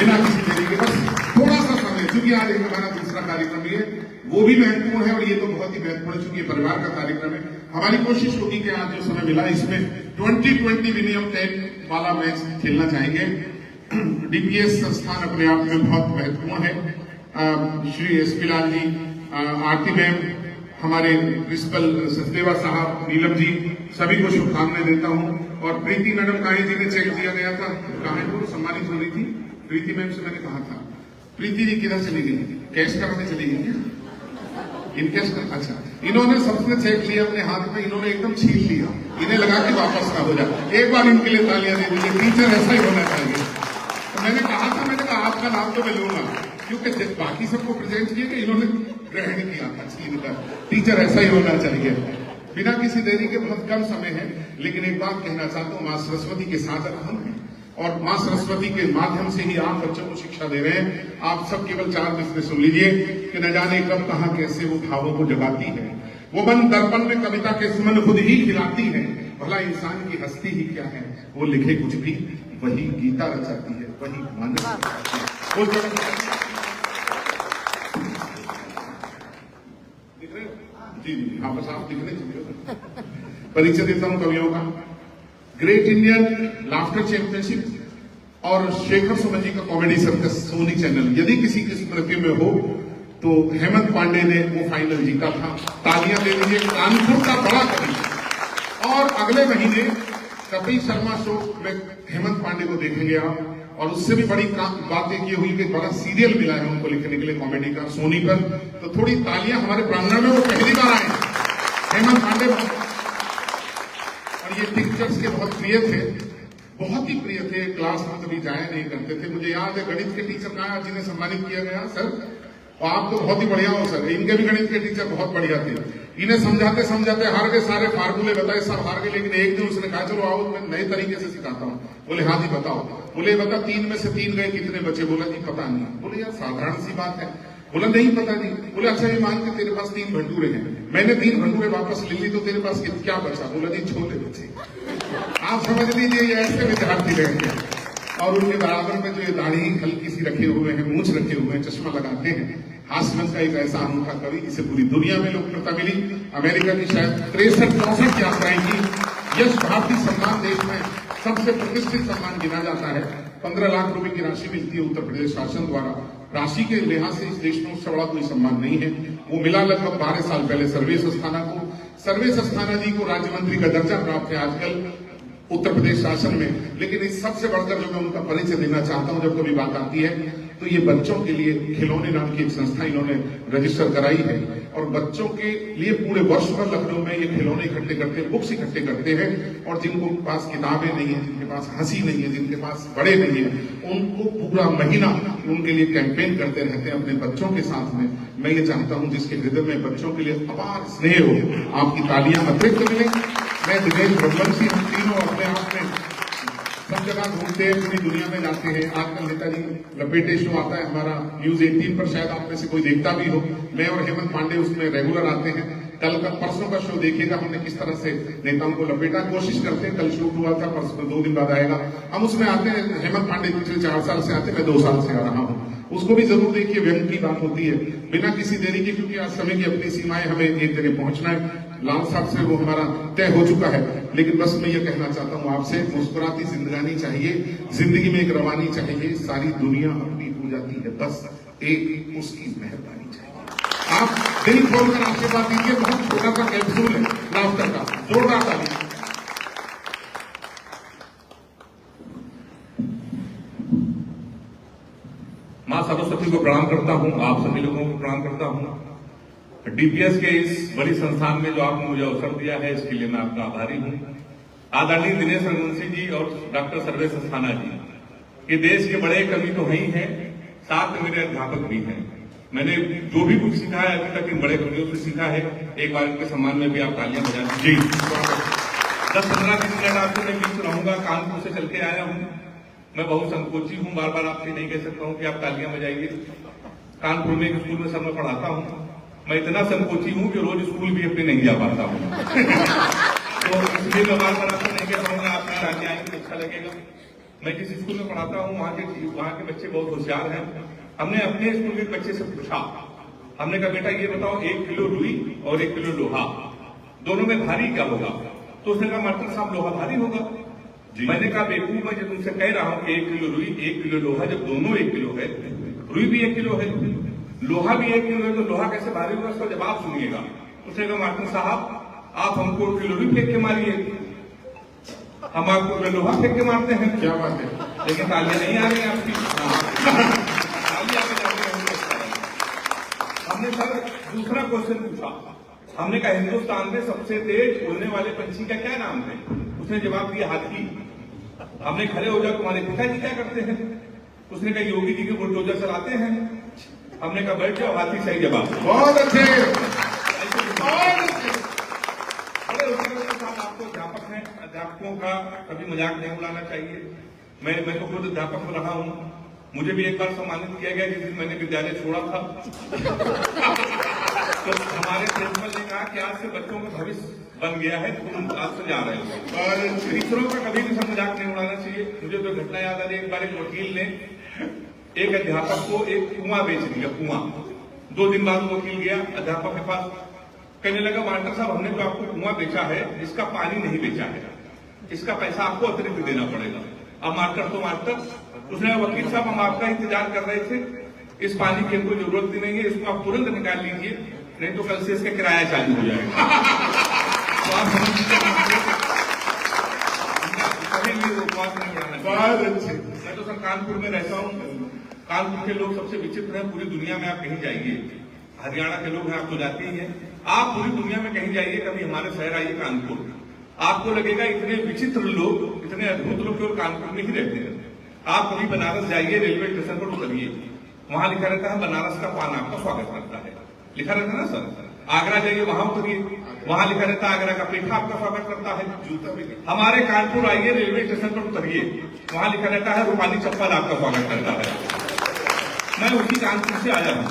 बिना किसी देरी के बस थोड़ा सा समय, चूंकि आज एक हमारा दूसरा कार्यक्रम भी है, वो भी महत्वपूर्ण है और ये तो बहुत ही महत्वपूर्ण है चूंकि परिवार का कार्यक्रम है। हमारी कोशिश होगी कि आज जो समय मिला इसमें 2020 मिनिमम 10 वाला मैच खेलना चाहेंगे। डीपीएस संस्थान अपने आप में बहुत महत्वपूर्ण है। श्री एसपी लाल जी, आरती मैम, हमारे प्रिंसिपल सचदेवा साहब, नीलम जी, सभी को शुभकामनाएं देता हूं। और प्रीति मैडम कहा जिन्हें चेक दिया गया था, कहा वो सम्मानित हो रही थी, प्रीति मैम से मैंने कहा था। प्रीति जी किधर चली गई? कैश कराने चली गई क्या? इनकैश कर, अच्छा। इन्होंने सबसे चेक लिया अपने हाथ में, इन्होंने एकदम छीन लिया, इन्हें लगा कि वापस ना हो जाए। एक बार इनके लिए तालियां दे दीजिए, टीचर ऐसा ही होना चाहिए। तो मैंने कहा आपका नाम तो मैं लूंगा, क्योंकि बाकी सबको प्रेजेंट किया कि इन्होंने ग्रहण किया था छीन कर। टीचर ऐसा ही होना चाहिए। बिना किसी देरी के बहुत कम समय है, लेकिन एक बात कहना चाहता हूं, मां सरस्वती के साथ हम हैं और मां सरस्वती के माध्यम से ही आप बच्चों को शिक्षा दे रहे हैं। आप सब केवल 4 मिसरे सुन लीजिए कि न जाने कब कहां कैसे वो भावों को जगाती है। वो मन दर्पण में कविता के सुमन खुद ही खिलाती है। भला इंसान की हस्ती ही क्या है, वो लिखे कुछ भी वही गीता रचाती है, वही मानव दिख रहे हो? जी जी हाँ, बस आप दिख रहे चाहिए। परिचय देता हूं कवियों का। ग्रेट इंडियन लाफ्टर चैंपियनशिप और शेखर सुमन जी का कॉमेडी सर्कस सोनी चैनल, यदि किसी की स्मृति में हो तो हेमंत पांडे ने वो फाइनल जीता था। तालियां दे दीजिए। कानपुर का बड़ा कवि। और अगले महीने कपिल शर्मा शो में हेमंत पांडे को देखेंगे आप। और उससे भी बड़ी बात ये हुई कि बड़ा सीरियल मिला है उनको लिखने के लिए कॉमेडी का सोनी पर। तो थोड़ी तालियां हमारे प्रांगण में, वो पहली बार आए हेमंत पांडे। और ये टीचर्स के बहुत प्रिय थे, बहुत ही प्रिय थे। क्लास में कभी जाया नहीं करते थे। मुझे याद है गणित के टीचर कहा जिन्हें सम्मानित किया गया, सर आप तो बहुत ही बढ़िया हो सर। इनके भी गणित के टीचर बहुत बढ़िया थे। इन्हें समझाते समझाते हार गए, सारे फार्मूले बताए, सब हार गए। लेकिन एक दिन उसने कहा चलो आओ मैं नए तरीके से सिखाता हूँ। बोले हाँ जी बताओ। बोले बता 3 में से 3 गए, कितने बचे? बोला जी पता नहीं। बोले यार साधारण सी बात है। बोला नहीं पता नहीं। बोले अच्छा ये मान के तेरे पास 3 भंडूरे हैं, मैंने 3 भंडूरे वापस ले ली तो तेरे पास क्या बचा? बोला जी छोले बचे। आप समझ लीजिए ये ऐसे विद्यार्थी रहेंगे। और उनके बराबर में जो ये दाढ़ी हल्की सी रखे हुए हैं, मूंछ रखे हुए हैं, चश्मा लगाते हैं, हास्यवंत का एक ऐसा अनूठा कवि, इसे पूरी दुनिया में लोकप्रियता मिली। अमेरिका की शायद 63-64 यात्राएं की। यश भारतीय सम्मान देश में सबसे प्रतिष्ठित सम्मान गिना जाता है। 15 लाख रुपए की राशि मिलती है उत्तर प्रदेश शासन द्वारा। राशि के लिहाज से इस देश में उससे बड़ा कोई सम्मान नहीं है। वो मिला लगभग 12 साल पहले सर्वेश अस्थाना को। सर्वेश अस्थाना जी को राज्य मंत्री का दर्जा प्राप्त है आजकल उत्तर प्रदेश शासन में। लेकिन इस सबसे बढ़कर जो मैं उनका परिचय देना चाहता हूं जब कभी बात आती है, तो ये बच्चों के लिए खिलौने नाम की एक संस्था इन्होंने रजिस्टर कराई है। और बच्चों के लिए पूरे वर्ष भर लखनऊ में ये खिलौने इकट्ठे करते हैं, बुक्स इकट्ठे करते हैं। और जिनको पास किताबें नहीं है, जिनके पास हंसी नहीं है, जिनके पास बड़े नहीं है, उनको पूरा महीना उनके लिए कैंपेन करते रहते हैं अपने बच्चों के साथ में। मैं ये चाहता हूं जिसके हृदय में बच्चों के लिए अपार स्नेह हो, आपकी तालियां अतिरिक्त मिले। मैं दिनेश रघुवंशी, हम तीनों अपने आप में सब जगह घूमते हैं, पूरी दुनिया में जाते हैं। आजकल नेताजी लपेटे शो आता है हमारा न्यूज 18 पर, शायद आप में से कोई देखता भी हो। मैं और हेमंत पांडे उसमें रेगुलर आते हैं। कल का परसों का शो देखिएगा हमने किस तरह से नेताओं को लपेटा। कोशिश करते हैं, कल शूट हुआ था, परसों 2 दिन बाद आएगा। हम उसमें आते हैं। हेमंत पांडे पिछले 4 साल से आते हैं, मैं 2 साल से आ रहा हूँ। उसको भी जरूर देखिए, व्यंग की बात होती है बिना किसी देरी के, क्योंकि आज समय की अपनी सीमाएं, हमें एक जगह पहुंचना है। लाल साहब से वो हमारा तय हो चुका है। लेकिन बस मैं ये कहना चाहता हूं आपसे, मुस्कुराती जिंदगानी चाहिए, जिंदगी में एक रवानी चाहिए। सारी दुनिया अपनी हो जाती है, बस एक उसकी मेहरबानी चाहिए। आप दिल खोलकर आशीर्वाद दीजिए। बहुत छोटा सा कैप्सूल है लाफ्टर का, जोरदार ताली। मां सरस्वती को प्रणाम करता हूं, आप सभी लोगों को प्रणाम करता हूं। डीपीएस के इस बड़ी संस्थान में जो आपने मुझे अवसर दिया है, इसके लिए मैं आपका आभारी हूं। आदरणीय दिनेश रघुवंशी जी और डॉक्टर सर्वेश अस्थाना जी, ये देश के बड़े कवि तो ही हैं, साथ में मेरे अध्यापक भी हैं। मैंने जो भी कुछ सीखा है अभी तक इन बड़े कवियों से सीखा है। एक बार इनके सम्मान में भी आप तालियां बजा दीजिए। 10-15 मिनट आपसे मैं बीच रहूंगा। कानपुर से चल के आया हूं, मैं बहुत संकोची हूं, बार बार आपसे नहीं कह सकता हूं कि आप तालियां बजाइए। कानपुर में एक स्कूल में सर मैं पढ़ाता हूं। मैं इतना संकोची हूं कि रोज स्कूल भी अपने नहीं जा पाता हूं। तो इसलिए मैं बार बार आपसे नहीं कह पाऊंगा, आप तालियां आएंगे तो अच्छा लगेगा। मैं जिस स्कूल में पढ़ाता हूँ वहाँ के बच्चे बहुत होशियार हैं। हमने अपने स्कूल के बच्चे से पूछा, हमने कहा बेटा ये बताओ 1 किलो रुई और 1 किलो लोहा दोनों में भारी क्या होगा? तो उसने कहा मास्टर साहब लोहा भारी होगा। मैंने कहा बेवकूफ, मैं जब तुमसे कह रहा हूँ कि 1 किलो रुई 1 किलो लोहा, जब दोनों 1 किलो है, रुई भी 1 किलो है, लोहा भी 1 किलो है, तो लोहा कैसे भारी होगा? उसका जवाब सुनिएगा। उसने कहा मास्टर साहब आप हमको 1 किलो रुई फेंक के मारिए, हम आपको लोहा फेंक के मारते हैं। क्या बात है, लेकिन तालियां नहीं आ रही हैं आपकी। तालियां आगे जाके हमने सर दूसरा क्वेश्चन पूछा, हमने कहा हिंदुस्तान में सबसे तेज उड़ने वाले पंछी का क्या नाम है? उसने जवाब दिया हाथी। हमने खड़े हो जाओ तुम्हारे पिताजी क्या करते हैं? उसने कहा योगी जी के बुलडोजर चलाते हैं। हमने कहा बैठ जाओ, हाथी सही जवाब। बहुत अच्छे। बड़े होशियार के साथ आपको अध्यापक हैं, अध्यापकों का कभी मजाक नहीं उड़ाना चाहिए। मैं तो खुद अध्यापक रहा हूँ, मुझे भी एक बार सम्मानित किया गया जिस दिन मैंने विद्यालय छोड़ा था। तो हमारे प्रिंसिपल ने कहा कि आज से बच्चों का भविष्य बन गया है, तुम आज से जा रहे हो। और टीचरों का कभी भी सब मजाक नहीं उड़ाना चाहिए। मुझे तो घटना याद आ रही है, एक बार एक वकील ने एक अध्यापक को एक कुआं बेच दिया, कुआं। 2 दिन बाद वकील गया अध्यापक के पास, कहने लगा मास्टर साहब हमने तो आपको कुआं बेचा है, इसका पानी नहीं बेचा है, इसका पैसा आपको अतिरिक्त देना पड़ेगा। अब मास्टर तो मास्टर, उसने वकील साहब हम आपका इंतजार कर रहे थे, इस पानी की हमको जरूरत भी नहीं है, इसको आप तुरंत निकाल लीजिए, नहीं तो कल से इसका किराया चालू हो जाएगा। तो आप समझ लीजिए मैं तो सर कानपुर में रहता हूँ। कानपुर के लोग सबसे विचित्र हैं, पूरी दुनिया में आप कहीं जाइए, हरियाणा के लोग हैं आप तो जाते ही हैं, आप पूरी दुनिया में कहीं जाइए, कभी हमारे शहर आइए कानपुर, आपको लगेगा इतने विचित्र लोग, इतने अद्भुत लोग केवल कानपुर में ही रहते हैं। आप कभी बनारस जाइए, रेलवे स्टेशन पर उतरिए, वहां लिखा रहता है बनारस का पान आपका स्वागत करता है, लिखा रहता है ना सर। आगरा जाइए, वहां उतरिए, वहां लिखा रहता है आगरा का पेठा आपका स्वागत करता है, जूता भी। हमारे कानपुर आइए, रेलवे स्टेशन पर उतरिए, वहां लिखा रहता है रूपाली चप्पल आपका स्वागत करता है। मैं उसी कानपुर से आया हूँ,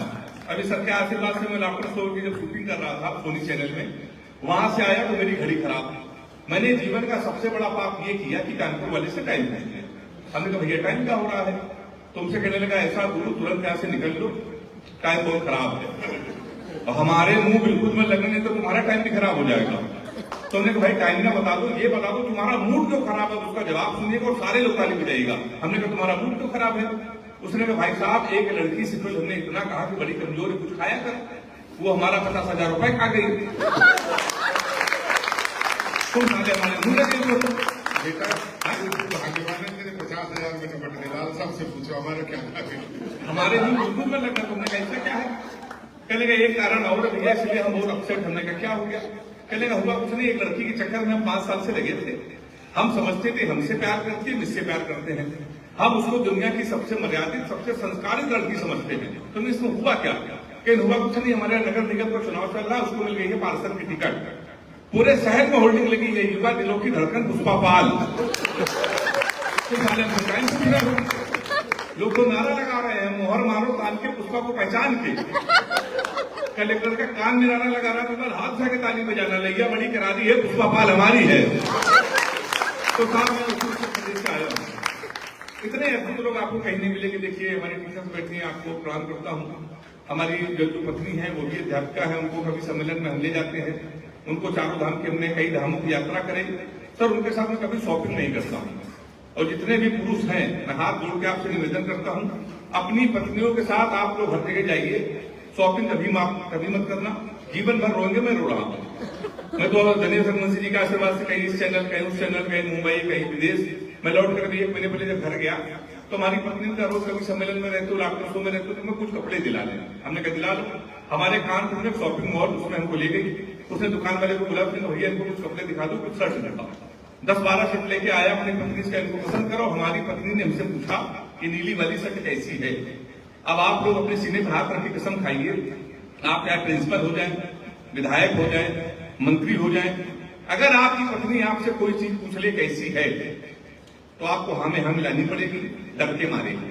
अभी सर के आशीर्वाद से मैं लाफ्टर शो की जब शूटिंग कर रहा था सोनी चैनल में, वहां से आया तो मेरी घड़ी खराब थी। मैंने जीवन का सबसे बड़ा पाप ये किया कि कानपुर वाले से टाइम पूछ लिया। हमने कहा भैया टाइम क्या हो रहा है? तुमसे कहने लगा ऐसा बोलो तुरंत यहाँ से निकल लो, टाइम बहुत खराब है। और हमारे मुंह बिल्कुल में लगने नहीं तो तुम्हारा टाइम भी खराब हो जाएगा। तो हमने कहा भाई टाइम ना बता दो, ये बता दो तुम्हारा मूड क्यों खराब है, उसका जवाब सुनिएगा और सारे लोग ताली बजाइएगा। हमने कहा तुम्हारा मूड क्यों खराब है? उसने कहा भाई साहब एक लड़की से फिर हमने इतना कहा कि बड़ी कमजोर है, कुछ खाया कर, वो हमारा 50,000 रुपए खा गई। तुम साले हमारे मुंह लगे हुए हो। बेटा भाग्यवान तेरे 50,000 रुपए का बट लाल साहब से पूछो हमारे क्या लगे। हमारे मुंह बिल्कुल में लगा। तुमने कहा ऐसा क्या है? कहने का एक कारण और भैया, इसलिए हम बहुत अपसेट। हमने कहा क्या हो गया? कहने का हुआ कुछ नहीं, एक लड़की के चक्कर में हम 5 साल से लगे थे। हम समझते थे हमसे प्यार करती है, मुझसे प्यार करते हैं, हम उसको दुनिया की सबसे मर्यादित सबसे संस्कारित लड़की समझते हैं। तो इसमें हुआ क्या? कहीं हुआ कुछ नहीं, हमारे नगर निगम का चुनाव चल रहा है, उसको मिल गई है पार्षद की टिकट, पूरे शहर में होल्डिंग लगी है, युवा दिलों की धड़कन पुष्पा पाल। लोग तो नारा लगा रहे हैं, मोहर मारो तान के पुष्पा को पहचान के। कलेक्टर का कान में नारा लगा रहा है, हाथ उठा के ताली बजाना, लैया बड़ी करा दी है, पुष्पा पाल हमारी है। तो साहब मैं उसी उत्तर प्रदेश से आया हूँ। इतने अद्भुत लोग आपको कहीं नहीं मिलेंगे। देखिए हमारी टीचर्स बैठी हैं, आपको प्रणाम करता हूँ। हमारी जो पत्नी है वो भी अध्यापिका है, उनको कभी सम्मेलन में हम ले जाते हैं, उनको चारों धाम की हमने कई धामों की यात्रा करें। सर उनके साथ मैं कभी शॉपिंग नहीं करता हूँ। और जितने भी पुरुष हैं मैं हाथ जोड़ के आपसे निवेदन करता हूँ, अपनी पत्नियों के साथ आप लोग हर जगह जाइए, शॉपिंग कभी मत करना, जीवन भर रोएंगे। मैं रो रहा हूँ। मैं तो धनेश रघुवंशी जी के आशीर्वाद से कहीं इस चैनल, कहीं उस चैनल, कहीं मुंबई, कहीं विदेश, मैं लौट कर 1 महीने पहले जब घर गया तो हमारी पत्नी का रोज कभी सम्मेलन में रहते हो, लाफ्टर शो में रहते हो, तो मैं कुछ कपड़े दिला लेना। हमने कहा दिला लो। हमारे कानपुर में शॉपिंग मॉल, उसमें हमको ले गई। उसने दुकान वाले को बोला भैया इनको कुछ कपड़े दिखा दो, कुछ शर्ट दिखाओ। 10-12 शर्ट लेके आया अपनी पत्नी से, इनको पसंद करो। हमारी पत्नी ने हमसे पूछा कि नीली वाली शर्ट कैसी है। अब आप लोग अपने सीने पर हाथ रख के कसम खाइए, आप चाहे प्रिंसिपल हो जाए, विधायक हो जाए, मंत्री हो जाए, अगर आपकी पत्नी आपसे कोई चीज पूछ ले कैसी है तो आपको हमें हम मिलानी पड़ेगी, डर के मारेगी।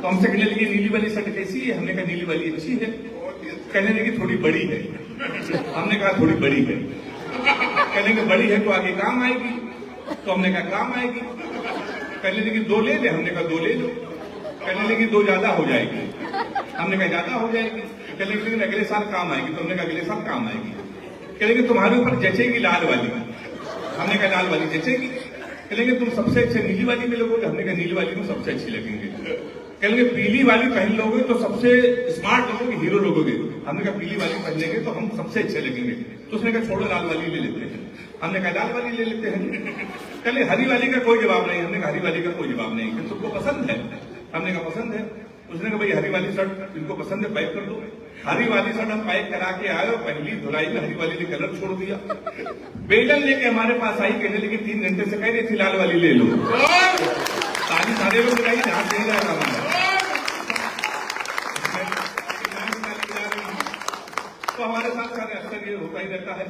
तो हमसे कहने लगी नीली वाली शर्ट कैसी है? हमने कहा नीली वाली अच्छी है। कहने लगी थोड़ी बड़ी है। हमने कहा थोड़ी बड़ी है। कहने लगी बड़ी है तो आगे काम आएगी। तो हमने कहा काम आएगी। कहने लगी 2 ले ले, हमने कहा 2 ले लो। कहने लगी 2 ज्यादा हो जाएगी, हमने कहा ज्यादा हो जाएगी। कहने लगी लेकिन अगले साल काम आएगी, तो हमने कहा अगले साल काम आएगी। कहने लगी तुम्हारे ऊपर जचेगी लाल वाली, हमने कहा लाल वाली जचेगी। कहने तुम सबसे अच्छे नीली वाली में लोगे, हमने कहा नीली वाली में सबसे अच्छी लगेंगे। कहने पीली वाली पहन लोगे तो सबसे स्मार्ट लोगोगे, हीरो लोगोगे, हमने कहा पीली वाली पहन लेंगे तो हम सबसे अच्छे लगेंगे। तो उसने कहा छोड़ो लाल वाली ले लेते हैं, हमने कहा लाल वाली ले लेते हैं। कहले हरी वाली का कोई जवाब नहीं, हमने कहा हरी वाली का कोई जवाब नहीं, कि तुमको पसंद है, हमने कहा पसंद है। उसने कहा भाई हरी वाली शर्ट इनको पसंद है, पैक कर दो। हरी वाली शर्ट हम पैक करा के आए और पहली धुलाई में हरी वाली ने कलर छोड़ दिया। बेलन लेके हमारे पास आई, कहने लगी 3 घंटे से कह रही थी लाल वाली ले लो। ताली सारे लोग लगाई, हाथ नहीं लगा। तो हमारे साथ अक्सर ये होता ही रहता है।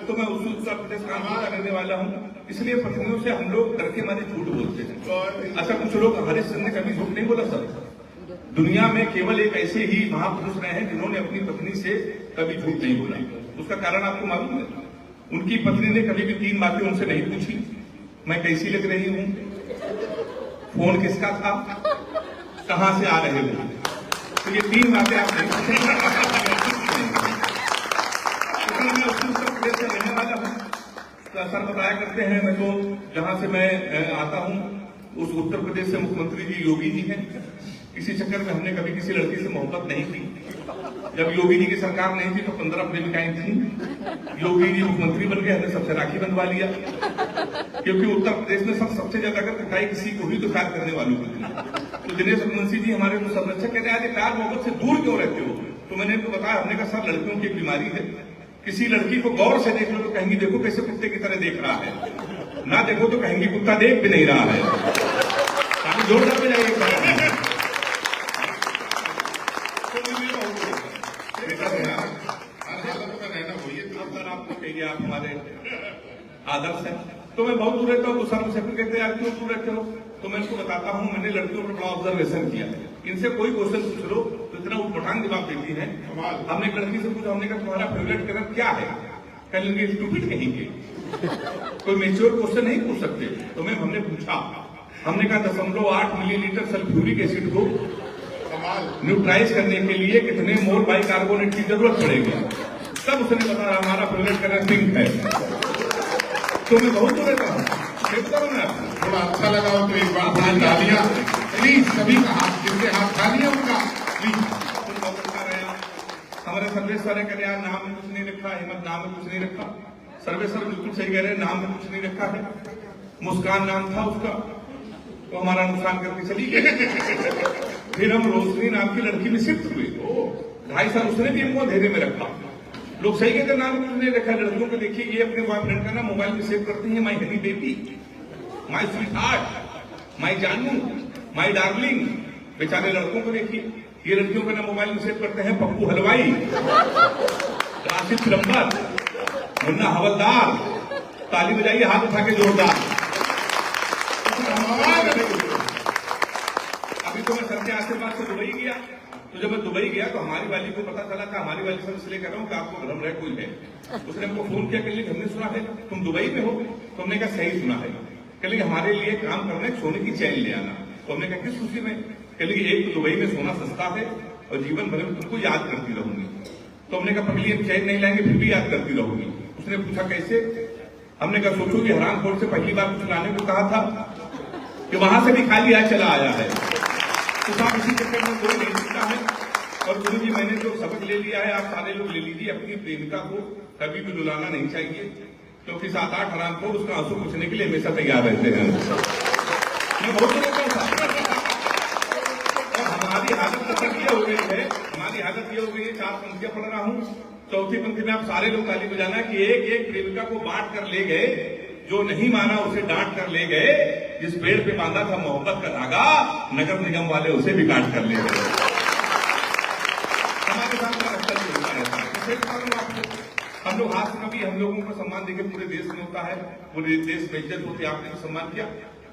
तो मैं उस उत्तर प्रदेश का पूरा करने वाला हूँ, इसलिए पत्नियों से हम लोग डर के मारे झूठ बोलते हैं। अच्छा कुछ लोग हरिश्चंद्र ने कभी झूठ नहीं बोला सर, दुनिया में केवल एक ऐसे ही महापुरुष रहे हैं जिन्होंने अपनी पत्नी से कभी झूठ नहीं बोला। उसका कारण आपको मालूम है? उनकी पत्नी ने कभी भी 3 बातें उनसे नहीं पूछी, मैं कैसी लग रही हूँ, फोन किसका था, कहां से आ रहे हो। तो ये 3 बातें आप नहीं पूछेंगे। मैं उत्तर प्रदेश से रहने वाला हूँ, तो सर बताया करते हैं, मैं तो जहां से मैं आता हूँ उस उत्तर प्रदेश से मुख्यमंत्री जी योगी जी हैं। किसी चक्कर में हमने कभी किसी लड़की से मोहब्बत नहीं की। जब योगी जी की सरकार नहीं थी तो 15 प्रेमिकाएं थी। योगी जी मुख्यमंत्री बन गए, हमने सबसे राखी बंधवा लिया, क्योंकि उत्तर प्रदेश में सबसे ज्यादा अगर कटाई किसी को हुई तो प्यार करने वालों को थी। तो दिनेश रघुवंशी जी हमारे संरक्षक कहते हैं प्यार मोहब्बत से दूर क्यों रहते हो। तो मैंने इनको बताया, हमने कहा सर लड़कियों की एक बीमारी है, किसी लड़की को गौर से देख लो तो कहेंगी देखो कैसे कुत्ते की तरह देख रहा है, ना देखो तो कहेंगी कुत्ता देख भी नहीं रहा है। काफी जोरदार पे जाइए। आपको कहिए आप हमारे आदर्श हैं। तो मैं बहुत दूर रहता हूँ, तो सर मुझसे कहते हैं आप क्यों दूर रहते हो। तो मैं इसको बताता हूँ, मैंने लड़कियों पर बड़ा ऑब्जर्वेशन किया है, इनसे कोई क्वेश्चन पूछ लो तो इतना उठपटांग जवाब देती है। हमने एक लड़की से पूछा, हमने कहा तुम्हारा फेवरेट कलर क्या है, कल लड़की स्टूपिड कहेंगे, कोई मेच्योर क्वेश्चन नहीं पूछ सकते। तो मैम हमने पूछा, हमने कहा 0.8 मिलीलीटर सल्फ्यूरिक एसिड को न्यूट्राइज करने के लिए कितने मोल बाइकार्बोनेट की जरूरत पड़ेगी। तब उसने बताया हमारा फेवरेट कलर पिंक है। तो मैं बहुत दूर रहता हूँ, थोड़ा अच्छा लगा हो तो एक बार तालियां प्लीज, सभी का हाथ, जिनके हाथ तालियां उनका प्लीज। बहुत अच्छा रहा। हमारे सर्वेश्वर ने कह रहे नाम में कुछ नहीं रखा, हिम्मत नाम में कुछ नहीं रखा। सर्वेश्वर बिल्कुल सही कह रहे हैं, नाम में कुछ नहीं रखा है। मुस्कान नाम था उसका, तो हमारा नुकसान करके चली गई। फिर हम रोशनी नाम की लड़की में शिफ्ट हुए, 2.5 साल उसने भी हमको अंधेरे में रखा। लोग सही कहते नाम कुछ नहीं रखा। लड़कियों को देखिए, ये अपने बॉयफ्रेंड का ना मोबाइल में सेव करती है, my honey baby, my sweetheart, my जानू, माई डार्लिंग। बेचारे लड़कों को देखिए, ये लड़कियों का ना मोबाइल में सेव करते हैं पप्पू हलवाई, आसिफ लंबर, मुन्ना हवलदार। ताली बजाइए हाथ उठा के जोरदार। अभी तो मैं सर के आशीर्वाद से दुबई गया, तो जब मैं दुबई गया तो हमारी वाली को पता चला था, हमारी वाली सर इसलिए कर रहा हूँ कि आपको भ्रम रहे कोई है। उसने हमको फोन किया, कह हमने सुना है तुम दुबई में हो। तो हमने कहा सही सुना है। कह हमारे लिए काम करना है, सोने की चैन ले आना। तो हमने कहा किस खुशी में। कह एक तो दुबई में सोना सस्ता है और जीवन भर में तुमको याद करती रहूंगी। तो हमने कहा पगली चैन नहीं लाएंगे फिर भी याद करती रहूंगी। उसने पूछा कैसे। हमने कहा सोचो कि हरामखोर से पहली बार कुछ लाने को कहा था कि वहां से भी खाली हाथ चला आया है। तो साहब इसी चक्कर में कोई नहीं सीखता है। और गुरु जी मैंने जो सबक ले लिया है, आप सारे लोग ले लीजिए, अपनी प्रेमिका को कभी भी रुलाना नहीं चाहिए, क्योंकि 7-8 हरामखोर उसका आंसू पूछने के लिए हमेशा तैयार रहते हैं। मैं बहुत रहता हूँ। और हमारी हालत तक ये हो गई है, हमारी हालत ये हो गई है, 4 पंक्तियां पढ़ रहा हूँ, चौथी पंक्ति में आप सारे लोग ताली बजाना कि एक एक प्रेमिका को बांट कर ले गए, जो नहीं माना उसे डांट कर ले गए, जिस पेड़ पे बांधा था मोहब्बत का धागा, नगर निगम वाले उसे भी काट कर ले गए। हमारे साथ अक्सर ही होता रहता है। हम लोग हाथ में भी हम लोगों को सम्मान देकर पूरे देश में होता है, पूरे देश में इज्जत होती है। आपने भी सम्मान किया।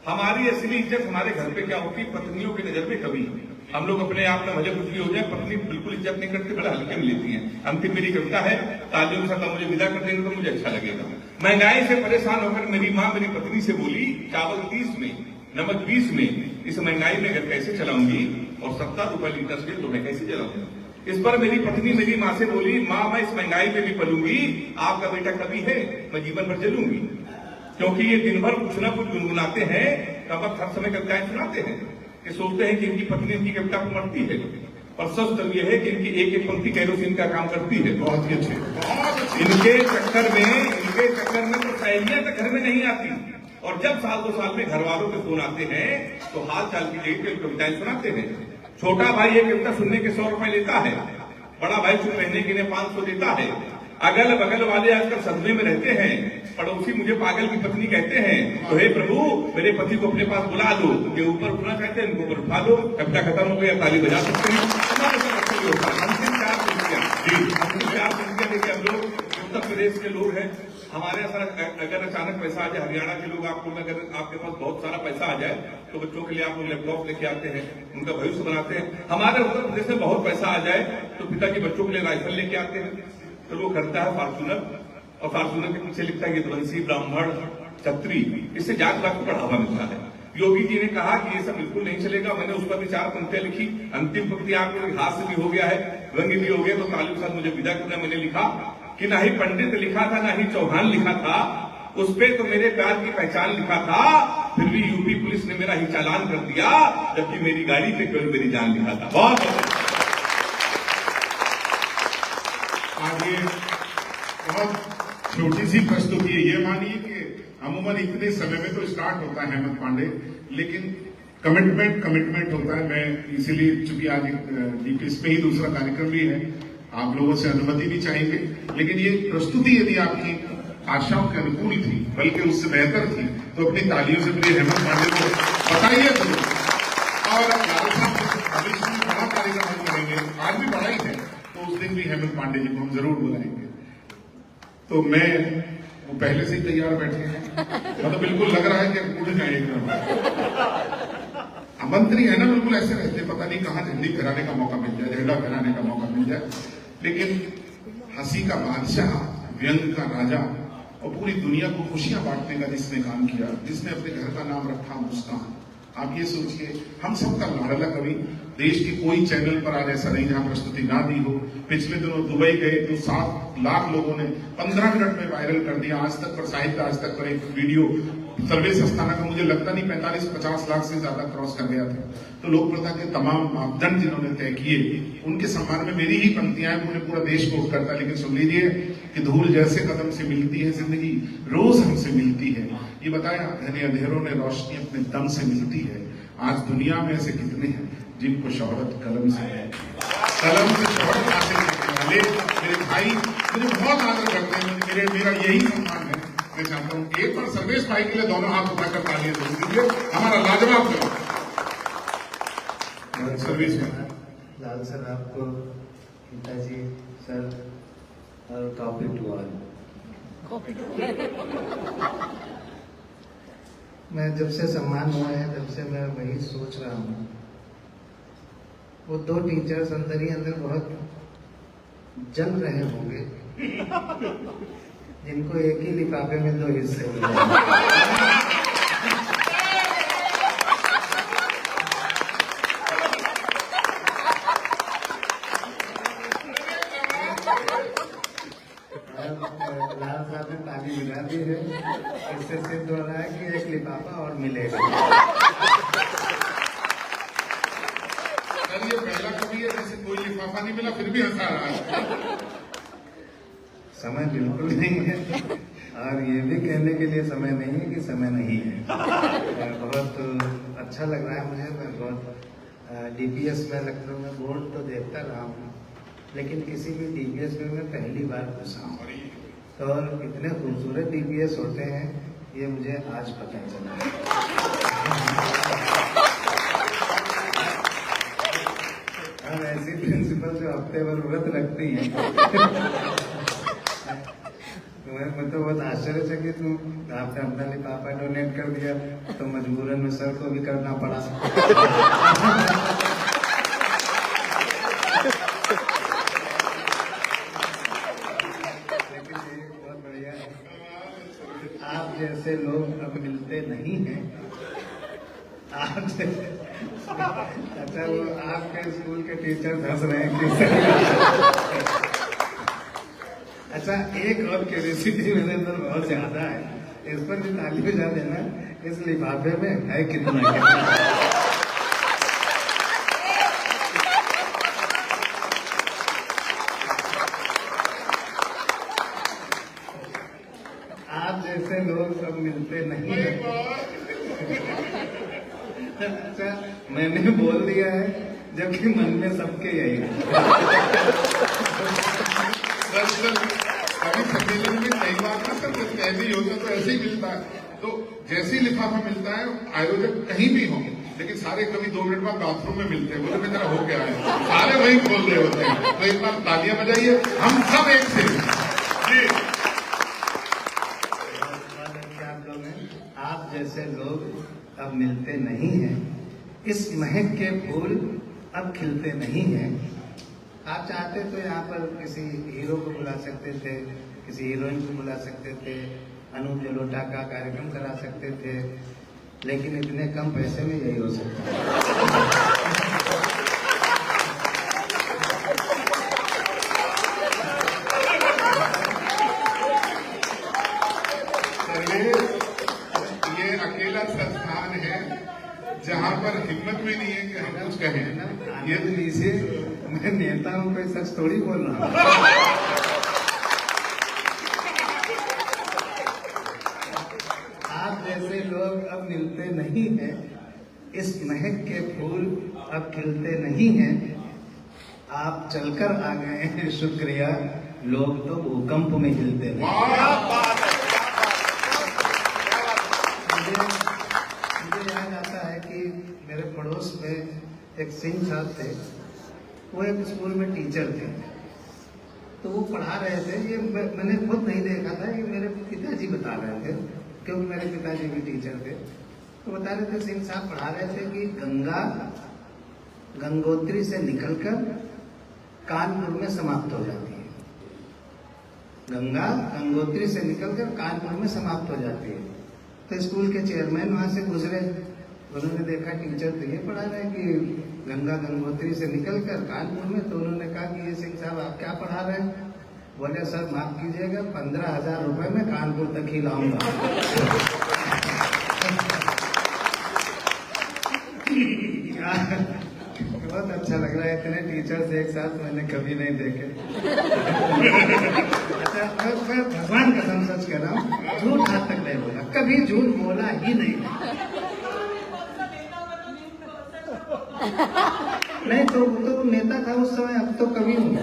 हमारी असली इज्जत हमारे घर पे क्या होती है, पत्नियों की नजर में कभी हम लोग अपने आप में भले कुछ भी हो जाए, पत्नी बिल्कुल इज्जत नहीं करती, बड़ा हल्के में लेती है। अंतिम मेरी कविता है, तालियों के साथ मुझे विदा कर देंगे तो मुझे अच्छा लगेगा। महंगाई से परेशान होकर मेरी माँ मेरी पत्नी से बोली, चावल 30 में नमक 20 में इस महंगाई में घर कैसे चलाऊंगी और 70 रुपए लीटर से तो मैं कैसे चलाऊंगी। इस पर मेरी पत्नी मेरी माँ से बोली, माँ मैं इस महंगाई में भी पलूंगी, आपका बेटा कभी है, मैं जीवन भर जलूंगी। क्योंकि ये दिन भर कुछ ना कुछ गुनगुनाते हैं, कब हर समय कविताएं सुनाते हैं। ये सोचते हैं कि इनकी पत्नी इनकी कविता को मरती है, और सच तो ये है कि इनकी एक एक पंक्ति कैरोसिन का काम करती है। बहुत ही अच्छे, बहुत अच्छे। इनके चक्कर में तो सहेलियां तक घर में नहीं आती, और जब साल 2 साल में घर वालों के फोन आते हैं तो हाल चाल की जगह कविताएं सुनाते हैं। छोटा भाई एक कविता सुनने के 100 रुपए लेता है, बड़ा भाई चुप रहने के लिए 500 देता है। अगल बगल वाले आजकल सदमे में रहते हैं, पड़ोसी मुझे पागल की पत्नी कहते हैं। तो हे प्रभु मेरे पति को अपने पास बुला लो, ये ऊपर उठना चाहते हैं इनको ऊपर उठा लो, कविता खत्म हो गया, ताली बजा सकते हैं। अंतिम 4 पंक्तियां देखिए, हम लोग उत्तर प्रदेश के लोग हैं, हमारे अगर अचानक पैसा आ जाए, हरियाणा के लोग आपको अगर आपके पास बहुत सारा पैसा आ जाए तो बच्चों के लिए आप लोग लैपटॉप लेके आते हैं, उनका भविष्य बनाते हैं। हमारे उत्तर प्रदेश में बहुत पैसा आ जाए तो पिता के बच्चों के लिए राइफल लेके आते हैं, तो वो करता है फॉर्चूनर, और फॉर्चूनर के पीछे लिखता है यदुवंशी ब्राह्मण क्षत्रिय, इससे जात पात को बढ़ावा मिलता है। योगी जी ने कहा कि ये सब बिल्कुल नहीं चलेगा, मैंने उस पर भी 4 पंक्तियां लिखी। अंतिम पंक्ति आपको हास्य भी हो गया है, व्यंग्य भी हो गया, तो तालियों के साथ मुझे विदा करना। मैंने लिखा कि ना ही पंडित लिखा था ना ही चौहान लिखा था, उस पे तो मेरे प्यार की पहचान लिखा था, फिर भी यूपी पुलिस ने मेरा ही चालान कर दिया, जबकि मेरी गाड़ी पे केवल मेरी जान लिखा था। बहुत आज ये बहुत छोटी सी प्रस्तुति है। ये मानिए कि अमूमन इतने समय में तो स्टार्ट होता है हेमंत पांडे, लेकिन कमिटमेंट होता है। मैं इसीलिए चूंकि आज डीपीएस में ही दूसरा कार्यक्रम भी है, आप लोगों से अनुमति भी चाहेंगे, लेकिन ये प्रस्तुति यदि आपकी आशाओं के अनुकूल थी, बल्कि उससे बेहतर थी, तो अपनी तालियों से मेरे हेमंत पांडे को बताइए जरूर। और लाल साहब भविष्य में बड़ा कार्यक्रम हम करेंगे, आज भी बड़ा ही है, तो उस दिन भी हेमंत पांडे जी को हम जरूर बुलाएंगे। तो मैं वो पहले से ही तैयार बैठे हैं, मतलब बिल्कुल लग रहा है कि उड़ जाएगा। मंत्री है ना, बिल्कुल ऐसे रहते, पता नहीं कहाँ झंडी फहराने का मौका मिल जाए, झंडा फहराने का मौका मिल जाए। लेकिन हंसी का बादशाह, व्यंग का राजा, और पूरी दुनिया को खुशियां बांटने का जिसने काम किया, जिसने अपने घर का नाम रखा मुस्कान। आप ये सोचिए, हम सबका लाडला कवि, देश के कोई चैनल पर आज ऐसा नहीं जहां प्रस्तुति ना दी हो। पिछले दिनों दुबई गए तो 7 लाख लोगों ने 15 मिनट में वायरल कर दिया। आज तक पर, साहित्य आज तक पर एक वीडियो सर्वेश अस्थाना का मुझे लगता नहीं 45-50 लाख से ज्यादा क्रॉस कर गया था। तो लोकप्रियता के तमाम मापदंड जिन्होंने तय किए, उनके सम्मान में मेरी ही पंक्तियां उन्हें पूरा देश को करता। लेकिन सुन लीजिए कि धूल जैसे कदम से मिलती है जिंदगी, रोज हमसे मिलती है। ये बताया घने अंधेरों ने रोशनी अपने दम से मिलती है। आज दुनिया में ऐसे कितने हैं जिनको शोहरत कलम से शोहरत हासिल करने वाले मेरे भाई मुझे बहुत आदर करते हैं। मेरा यही सम्मान है। मैं चाहता हूँ एक बार सर्वेश भाई के लिए दोनों हाथ उठाकर तालियां जरूर दीजिए, हमारा लाजवाब जवाब। सर्वेश लाल सर, आपको पिताजी सर और कॉपी टू ऑल। मैं जब से सम्मान हुआ है तब से मैं वही सोच रहा हूँ, वो 2 टीचर्स अंदर ही अंदर बहुत जल रहे होंगे जिनको एक ही लिफाफे में 2 हिस्से मिले। लाल साहब ने ताली मिला दी है, इससे सिद्ध हो रहा है कि एक लिफाफा और मिलेगा। ये पहला कभी है जैसे कोई लिफाफा नहीं मिला फिर भी हंसा रहा है। समय बिल्कुल नहीं है, और ये भी कहने के लिए समय नहीं है कि समय नहीं है। बहुत अच्छा लग रहा है मुझे। मैं बहुत डीपीएस में लखनऊ में बोर्ड तो देखता रहा हूँ, लेकिन किसी भी डीपीएस में मैं पहली बार घुसा हूँ, और इतने खूबसूरत डीपीएस होते हैं ये मुझे आज पता चला। और ऐसी प्रिंसिपल जो हफ्ते भर व्रत रखती हैं मैं तो बहुत आश्चर्यचकित हूँ। आपने अपना लिफाफा डोनेट कर दिया तो मजबूरन में सर को भी करना पड़ा। लेकिन ये बहुत बढ़िया है, आप जैसे लोग अब मिलते नहीं हैं, अच्छा, वो आपके स्कूल के टीचर हंस रहे हैं कि अच्छा, एक और क्यूरियोसिटी मेरे अंदर बहुत ज्यादा है, इस पर भी ताली बजा देना। इस लिफाफे में है कितना? आप जैसे लोग अब मिलते नहीं हैं। अच्छा, मैंने बोल दिया है, जबकि मन में सबके यही है। अभी सम्मेलन में कई बार ना सर ऐसे ही होता, तो ऐसे ही मिलता है। तो जैसे ही लिफाफा मिलता है, आयोजक कहीं भी हो, लेकिन सारे कभी 2 मिनट बाद बाथरूम में मिलते हैं, बोले मैं जरा हो गया है, सारे वही खोल रहे होते हैं। तो एक बार तालियां बजाइए, हम सब एक से जी। आप जैसे लोग अब मिलते नहीं हैं, इस महक के फूल अब खिलते नहीं हैं। आप चाहते तो यहाँ पर किसी हीरो को बुला सकते थे, किसी हीरोइन को बुला सकते थे, अनूप जलोटा का कार्यक्रम करा सकते थे, लेकिन इतने कम पैसे में यही हो सकता है। ये अकेला संस्थान है जहाँ पर हिम्मत भी नहीं है कि हम कुछ कहें। ये तो लीजिए, मैं नेता हूँ, कोई सच थोड़ी बोल रहा हूँ। आप जैसे लोग अब मिलते नहीं हैं, इस महक के फूल अब खिलते नहीं हैं। आप चलकर आ गए हैं, शुक्रिया, लोग तो भूकंप में हिलते नहीं। मुझे याद आता है कि मेरे पड़ोस में एक सिंह साहब थे, वो एक स्कूल में टीचर थे। तो वो पढ़ा रहे थे, ये मैंने खुद नहीं देखा था, ये मेरे पिताजी बता रहे थे, क्योंकि मेरे पिताजी भी टीचर थे। तो बता रहे थे, सिंह साहब पढ़ा रहे थे कि गंगा गंगोत्री से निकलकर कानपुर में समाप्त हो जाती है। गंगा गंगोत्री से निकलकर कानपुर में समाप्त हो जाती है। तो स्कूल के चेयरमैन वहां से गुजरे, उन्होंने देखा टीचर तो ये पढ़ा रहे हैं कि गंगा गंगोत्री से निकलकर कानपुर में। तो उन्होंने कहा कि ये सिंह साहब आप क्या पढ़ा रहे हैं? बोले सर माफ कीजिएगा, 15,000 रुपए में कानपुर तक ही लाऊंगा। बहुत अच्छा लग रहा है, इतने टीचर्स एक साथ मैंने कभी नहीं देखे। अच्छा, मैं भगवान कसम सच कह रहा हूँ, झूठ आज तक नहीं बोला, कभी झूठ बोला ही नहीं। नहीं तो नेता था उस समय, अब तो कभी नहीं।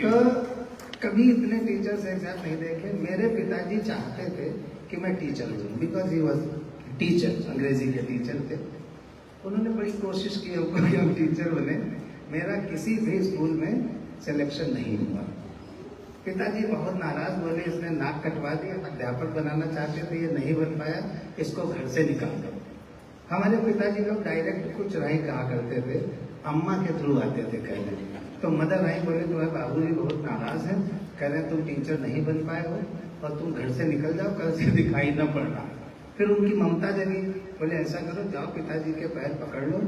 तो कभी इतने टीचर्स एक साथ नहीं देखे। मेरे पिताजी चाहते थे कि मैं टीचर हूँ, बिकॉज ही वॉज टीचर, अंग्रेजी के टीचर थे। उन्होंने बड़ी कोशिश की हमको कि हम टीचर बने। मेरा किसी भी स्कूल में सिलेक्शन नहीं हुआ। पिताजी बहुत नाराज, बोले इसने नाक कटवा दिया, अध्यापक बनाना चाहते थे, ये नहीं बन पाया, इसको घर से निकाल दो। हमारे पिताजी लोग डायरेक्ट कुछ नहीं कहा करते थे, अम्मा के थ्रू आते थे कहने। तो मदर आई, बोले तुम्हारे बाबूजी बहुत नाराज हैं, कह रहे तुम टीचर नहीं बन पाए हो और तुम घर से निकल जाओ, कल से दिखाई न पड़ना। फिर उनकी ममता जगी, बोले ऐसा करो, जाओ पिताजी के पैर पकड़ लो,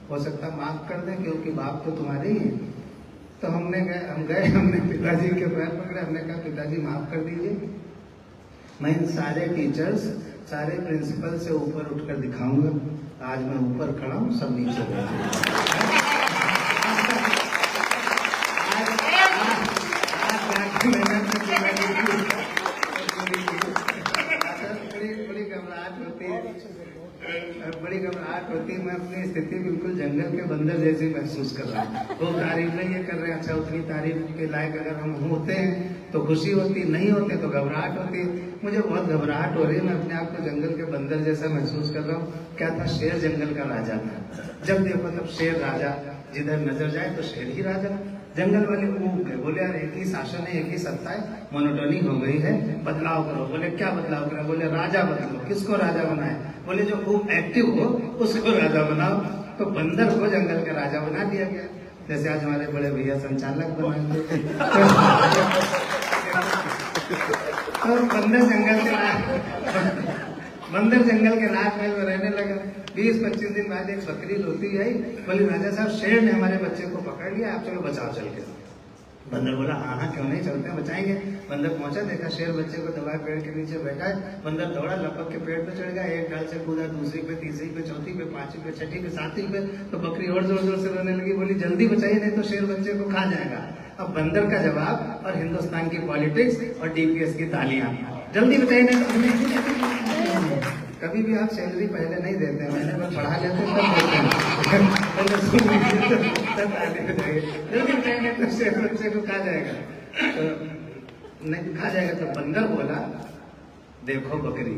हो सकता माफ कर दें, क्योंकि बाप तो तुम्हारे ही है। तो हम गए, हमने पिताजी के पैर पकड़े, हमने कहा पिताजी माफ कर दीजिए, मैं इन सारे टीचर्स, सारे प्रिंसिपल से ऊपर उठकर दिखाऊंगा। आज मैं ऊपर खड़ा हूँ, सब नीचे बैठे। बड़ी घबराहट होती है, मैं अपनी स्थिति बिल्कुल जंगल के बंदर जैसी महसूस कर रहा हूँ। वो तारीफ नहीं ये कर रहे हैं, अच्छा उतनी तारीफ के लायक अगर हम होते हैं तो खुशी होती, नहीं होते तो घबराहट होती। मुझे बहुत घबराहट हो रही है, मैं अपने आप को जंगल के बंदर जैसा महसूस कर रहा हूँ। क्या था, शेर जंगल का राजा था, जब देखो तब शेर राजा, जिधर नजर जाए तो शेर ही राजा। जंगल वाले ऊब गए, बोले यार एक ही शासन है, एक ही सत्ता है, मोनोटोनी हो गई है, बदलाव करो। बोले क्या बदलाव करो? बोले राजा बदलो। किसको राजा बनाए? बोले जो खूब एक्टिव हो उसको राजा बनाओ। तो बंदर को जंगल का राजा बना दिया गया, जैसे आज हमारे बड़े भैया संचालक बनाएंगे। तो बंदर बंदर जंगल के रात महल में रहने लगा। 20-25 दिन बाद एक बकरी रोती आई, बोली राजा साहब शेर ने हमारे बच्चे को पकड़ लिया, आप चलो बचाओ चल के। बंदर बोला हाँ हाँ क्यों नहीं, चलते हैं बचाएंगे। बंदर पहुंचा, देखा शेर बच्चे को दबाए पेड़ के नीचे बैठा है। बंदर दौड़ा, लपक के पेड़ पे चढ़ गया, एक डाल से कूदा, दूसरी पे, तीसरी पे, चौथी पे, पांचवी पे, छठी पे, सातवीं पे। तो बकरी और जोर जोर से रोने लगी, बोली जल्दी बचाइए नहीं तो शेर बच्चे को खा जाएगा। अब बंदर का जवाब और हिंदुस्तान की पॉलिटिक्स और डीपीएस की तालियां, जल्दी बताइए नहीं तो कभी भी आप सैलरी पहले नहीं देते हैं, मैंने बस पढ़ा लेते हैं तब देते हैं। जल्दी बताएंगे तो शेर बच्चे को खा जाएगा, तो नहीं खा जाएगा। तो बंदर बोला देखो बकरी,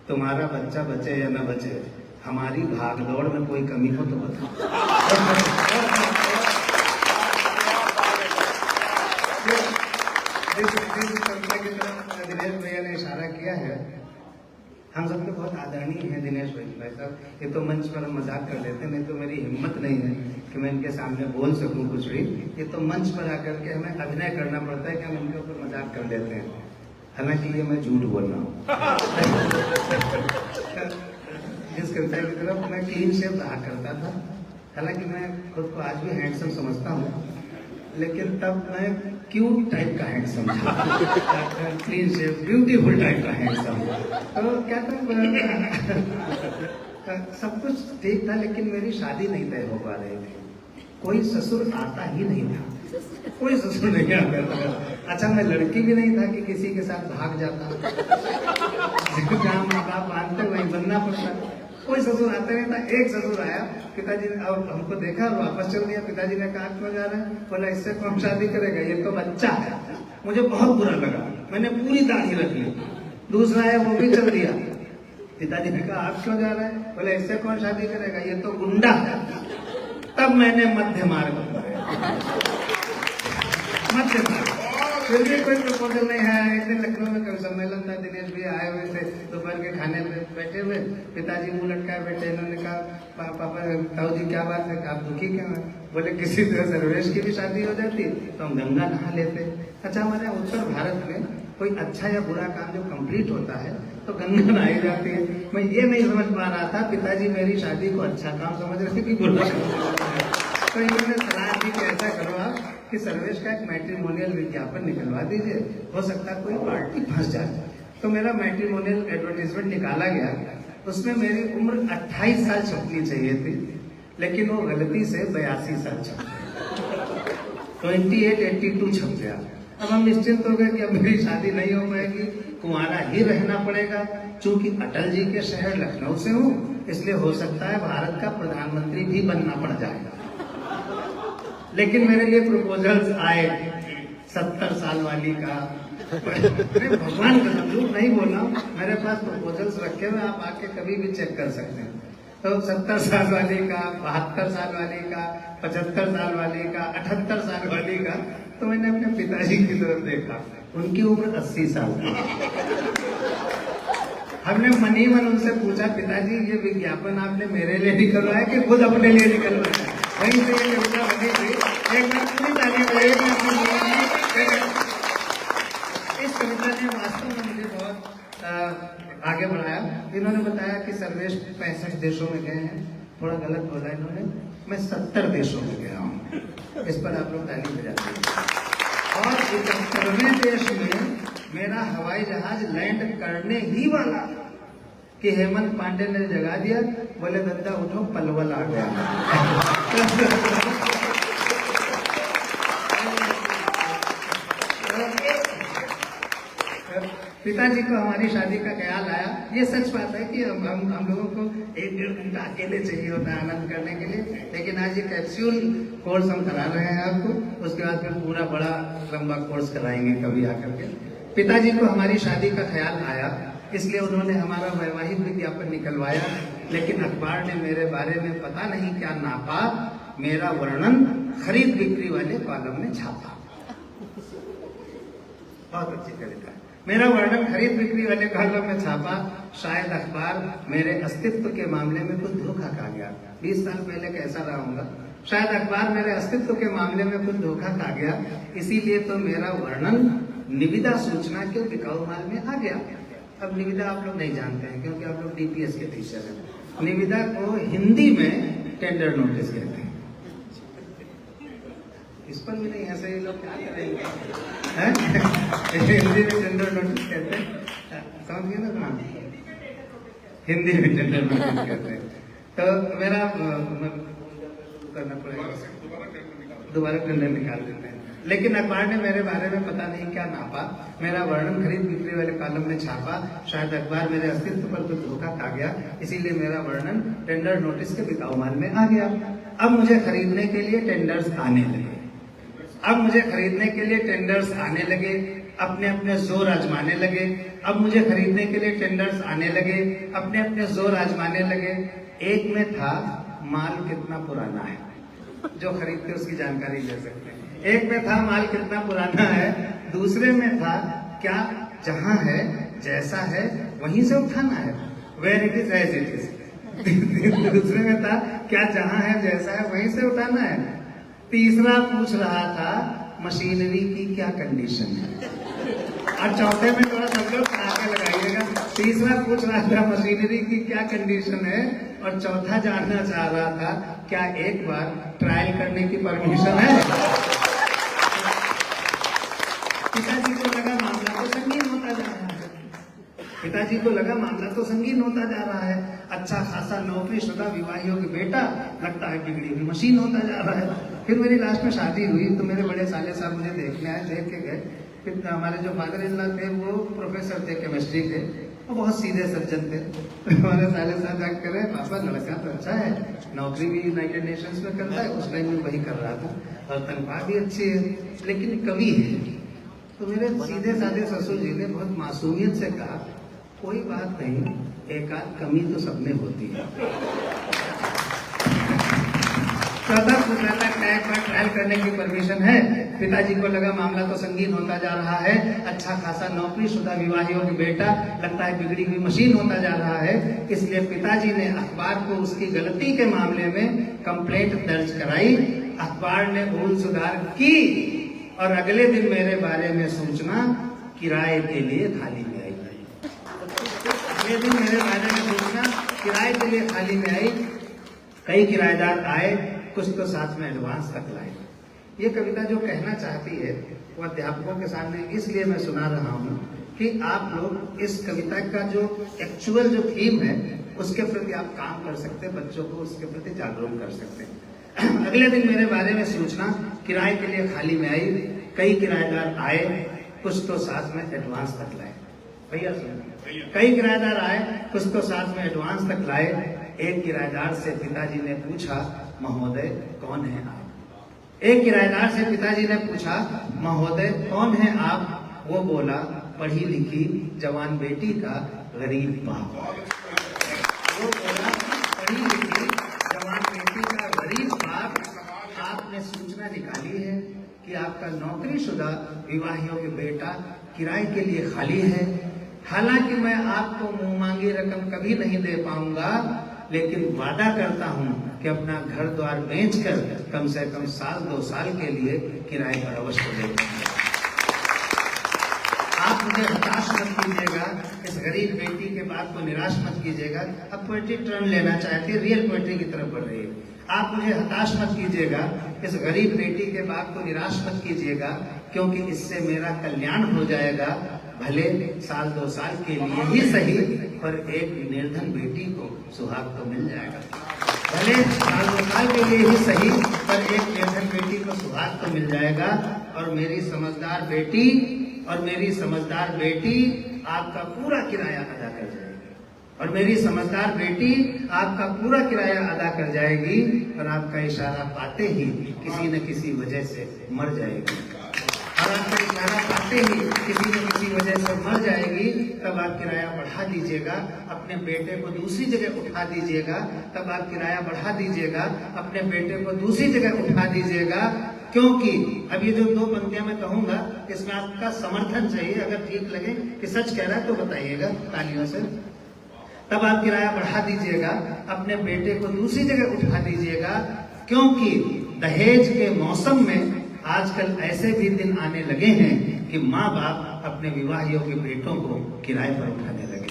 तुम्हारा बच्चा बचे या न बचे, हमारी भागदौड़ में कोई कमी हो तो बताओ। दिनेश भैया ने इशारा किया है, हम सबके बहुत आदरणीय हैं दिनेश भाई साहब। ये तो मंच पर हम मजाक कर लेते हैं, नहीं तो मेरी हिम्मत नहीं है कि मैं इनके सामने बोल सकूं कुछ भी। ये तो मंच पर आकर के हमें अभिनय करना पड़ता है कि हम इनके ऊपर मजाक कर लेते हैं, हालांकि ये मैं झूठ बोल रहा हूँ। जिस कविता की तरफ मैं क्लीन शेव रहा करता था, हालांकि मैं खुद को आज भी हैंडसम समझता हूँ, लेकिन तब मैं क्यूट टाइप का हैंडसम था, क्लीन शेव ब्यूटीफुल टाइप का हैंडसम। तो क्या था सब कुछ ठीक था, लेकिन मेरी शादी नहीं तय हो पा रही थी। कोई ससुर आता ही नहीं था, कोई ससुर नहीं आता था। अच्छा मैं लड़की भी नहीं था कि किसी के साथ भाग जाता, जहाँ माँ बाप मानते वहीं बनना पड़ता। कोई ससुर आता नहीं था। एक ससुर आया, पिताजी ने और हमको देखा और वापस चल दिया। पिताजी ने कहा क्यों जा रहे हैं? बोला इससे कौन शादी करेगा, ये तो बच्चा है। मुझे बहुत बुरा लगा, मैंने पूरी दाढ़ी रख ली। दूसरा आया, वो भी चल दिया। पिताजी ने कहा आप क्यों जा रहे हैं? बोले इससे कौन शादी करेगा, ये तो गुंडा है। तब मैंने मध्य मार्ग मध्य मार्ग, फिर भी कोई प्रपोजल नहीं है। एक दिन लखनऊ में कवि सम्मेलन था, दिनेश भी आए हुए थे, दोपहर के खाने पे बैठे हुए। पिताजी मुंह लटकाए बैठे, इन्होंने कहा पापा ताऊ जी क्या बात है, आप दुखी क्यों हैं? बोले किसी तरह सर्वेश की भी शादी हो जाती तो हम गंगा नहा लेते। अच्छा हमारे उत्तर भारत में कोई अच्छा या बुरा काम जो कंप्लीट होता है तो गंगा नहाई जाती है। मैं ये नहीं समझ पा रहा था पिताजी मेरी शादी को अच्छा काम समझ रहे थे कि बुरा। तो इन्होंने सलाह दी कि ऐसा करो आप कि सर्वेश का एक मैट्रिमोनियल विज्ञापन निकलवा दीजिए, हो सकता है कोई पार्टी फंस जाए। तो मेरा मैट्रिमोनियल एडवर्टीजमेंट निकाला गया, उसमें मेरी उम्र 28 साल छपनी चाहिए थी, लेकिन वो गलती से 82 साल छप गया, 28-82 छप गया। अब हम निश्चिंत हो गए कि अब मेरी शादी नहीं हो पाएगी, कुंवारा ही रहना पड़ेगा। चूंकि अटल जी के शहर लखनऊ से हूँ, इसलिए हो सकता है भारत का प्रधानमंत्री भी बनना पड़ जाएगा। लेकिन मेरे लिए प्रपोजल्स आए 70 साल वाली का, भगवान का झूठ नहीं बोला, मेरे पास प्रपोजल्स रखे हुए, आप आके कभी भी चेक कर सकते हैं। तो 70 साल वाली का, 72 साल वाली का, 75 साल वाली का, 78 साल वाली का। तो मैंने अपने पिताजी की तरफ देखा, उनकी उम्र 80 साल थी। हमने मनी मन उनसे पूछा पिताजी ये विज्ञापन आपने मेरे लिए निकलवाया कि खुद अपने लिए निकलवाया? वहीं से ये कविता बनी थी। एक बार पूरी तारीफ है, इस कविता ने वास्तव में मुझे बहुत आगे बढ़ाया। इन्होंने बताया कि सर्वेश 65 देशों में गए हैं, थोड़ा गलत बोला इन्होंने, मैं 70 देशों में गया हूँ। इस पर आप लोग ताली बजाते हैं। और 71वें देश में मेरा हवाई जहाज लैंड करने ही वाला कि हेमंत पांडे ने जगा दिया, बोले दद्दा उठो पलवल आ गया। पिताजी को हमारी शादी का ख्याल आया। ये सच बात है कि हम लोगों को 1-1.5 घंटा अकेले चाहिए होता है आनंद करने के लिए, लेकिन आज ये कैप्सूल कोर्स हम करा रहे हैं आपको, उसके बाद फिर पूरा बड़ा लंबा कोर्स कराएंगे कभी आकर के। पिताजी को हमारी शादी का ख्याल आया, इसलिए उन्होंने हमारा वैवाहिक विज्ञापन निकलवाया, लेकिन अखबार ने मेरे बारे में पता नहीं क्या नापा, मेरा वर्णन खरीद बिक्री वाले कॉलम में छापा। बहुत अच्छी कविता है। मेरा वर्णन खरीद बिक्री वाले कॉलम में छापा। शायद अखबार मेरे अस्तित्व के मामले में कुछ धोखा खा गया। 20 साल पहले कैसा रहा होगा, शायद अखबार मेरे अस्तित्व के मामले में कुछ धोखा खा गया, इसीलिए तो मेरा वर्णन निविदा सूचना के बिकाऊ माल में आ गया। अब निविदा आप लोग नहीं जानते हैं क्योंकि आप लोग डीपीएस के टीचर हैं। निविदा को हिंदी में टेंडर नोटिस कहते हैं। इस पर भी नहीं ऐसे, ये लोग क्या करेंगे हैं? हिंदी में टेंडर नोटिस कहते हैं, समझ गए ना? हिंदी में टेंडर नोटिस कहते हैं। तो मेरा करना पड़ेगा, दोबारा टेंडर निकाल देते हैं। लेकिन अखबार ने मेरे बारे में पता नहीं क्या नापा, मेरा वर्णन खरीद बिक्री वाले कॉलम में छापा। शायद अखबार मेरे अस्तित्व पर कुछ धोखा खा गया, इसीलिए मेरा वर्णन टेंडर नोटिस के बिकाऊ माल में आ गया। अब मुझे खरीदने के लिए टेंडर्स आने लगे, अब मुझे खरीदने के लिए टेंडर्स आने लगे, अपने अपने जोर आजमाने लगे। अब मुझे खरीदने के लिए टेंडर्स आने लगे, अपने अपने जोर आजमाने लगे। एक में था माल कितना पुराना है, जो खरीदते उसकी जानकारी ले सकते हैं। एक में था माल कितना पुराना है, दूसरे में था क्या जहां है जैसा है वहीं से उठाना है, where it is as it is. दूसरे में था क्या जहां है जैसा है वहीं से उठाना है। तीसरा पूछ रहा था मशीनरी की क्या कंडीशन है। और चौथे में थोड़ा सब लोग आगे लगाइएगा। तीसरा पूछ रहा था मशीनरी की क्या कंडीशन है, और चौथा जानना चाह रहा था क्या एक बार ट्रायल करने की परमिशन है। पिताजी को लगा मामला तो संगीन होता जा रहा है, पिताजी को लगा मामला तो संगीन होता जा रहा है। अच्छा खासा नौकरीशुदा विवाहियों की बेटा, लगता है बिगड़ी हुई मशीन होता जा रहा है। फिर मेरी लास्ट में शादी हुई तो मेरे बड़े साले साहब मुझे देखने आए, देख के गए। फिर हमारे जो फादर इन लॉ थे वो प्रोफेसर थे केमिस्ट्री के, वो बहुत सीधे सज्जन थे। हमारे साले साहब जाकर कह रहे पापा लड़का तो अच्छा है, नौकरी भी यूनाइटेड नेशंस में करता है, उस टाइम में वही कर रहा था, और तनख्वाह भी अच्छी है, लेकिन कवि है। तो मेरे सीधे साधे ससुर जी ने बहुत मासूमियत से कहा कोई बात नहीं, एक आध कमी तो सब में होती है। चौथा पूछ रहा था क्या एक बार ट्रायल करने की परमिशन है। पिताजी को लगा मामला तो संगीन होता जा रहा है। अच्छा खासा नौकरीशुदा विवाहियों की बेटा, लगता है बिगड़ी हुई मशीन होता जा रहा है। इसलिए पिताजी ने अखबार को उसकी गलती के मामले में कंप्लेंट दर्ज कराई। अखबार ने भूल सुधार की और अगले दिन मेरे बारे में सूचना किराए के लिए थाली में आई। अगले दिन मेरे बारे में सूचना किराए के लिए थाली में आई। कई किराएदार आए, कुछ तो साथ में एडवांस तक लाए। ये कविता जो कहना चाहती है वो अध्यापकों के सामने इसलिए मैं सुना रहा हूँ कि आप लोग इस कविता का जो एक्चुअल जो थीम है उसके प्रति आप काम कर सकते हैं, बच्चों को उसके प्रति जागरूक कर सकते हैं। अगले दिन मेरे बारे में सूचना किराए के लिए खाली में आई। कई किराएदार आए, कुछ तो साथ में एडवांस तक लाए। भैया सुनिए, कई किराएदार आए, कुछ तो साथ में एडवांस तक लाए। एक किराएदार से पिताजी ने पूछा महोदय कौन है आप। एक किराएदार से पिताजी ने पूछा महोदय कौन है आप। वो बोला पढ़ी लिखी जवान बेटी का गरीब बाप। वो बोला पढ़ी लिखी जवान बेटी का गरीब बाप। आपने सूचना निकाली है कि आपका नौकरीशुदा विवाहियों के बेटा किराए के लिए खाली है। हालांकि मैं आपको मुंह मांगी रकम कभी नहीं दे पाऊंगा, लेकिन वादा करता हूं कि अपना घर द्वार बेचकर कम से कम 1-2 साल के लिए किराए पर अवश्य दे दूंगा। आप मुझे हताश मत कीजिएगा, इस गरीब बेटी के बात को निराश मत कीजिएगा। अब पोएट्री टर्न लेना चाहती है, रियल पोएट्री की तरफ बढ़ रही है। आप मुझे हताश मत कीजिएगा, इस गरीब बेटी के बात को निराश मत कीजिएगा, क्योंकि इससे मेरा कल्याण हो जाएगा। भले 1-2 साल के लिए ही सही, पर एक निर्धन बेटी को सुहाग तो मिल जाएगा। भले 1-2 साल के लिए ही सही, पर एक निर्धन बेटी को सुहाग तो मिल जाएगा। और मेरी समझदार बेटी आपका पूरा किराया अदा कर जाएगी। और मेरी समझदार बेटी आपका पूरा किराया अदा कर जाएगी, और आपका इशारा पाते ही किसी न किसी वजह से मर जाएगी। और आपका इशारा पाते ही किसी न किसी वजह से मर जाएगी। तब आप किराया बढ़ा दीजिएगा, अपने बेटे को दूसरी जगह उठा दीजिएगा। तब आप किराया बढ़ा दीजिएगा, अपने बेटे को दूसरी जगह उठा दीजिएगा। क्योंकि अब ये जो 2 पंक्तियां मैं कहूंगा इसमें आपका समर्थन चाहिए। अगर ठीक लगे कि सच कह रहा है तो बताइएगा तालियों से। तब आप किराया बढ़ा दीजिएगा, अपने बेटे को दूसरी जगह उठा दीजिएगा। क्योंकि दहेज के मौसम में आजकल ऐसे भी दिन आने लगे हैं कि माँ बाप अपने विवाहियों के बेटों को किराए पर उठाने लगे।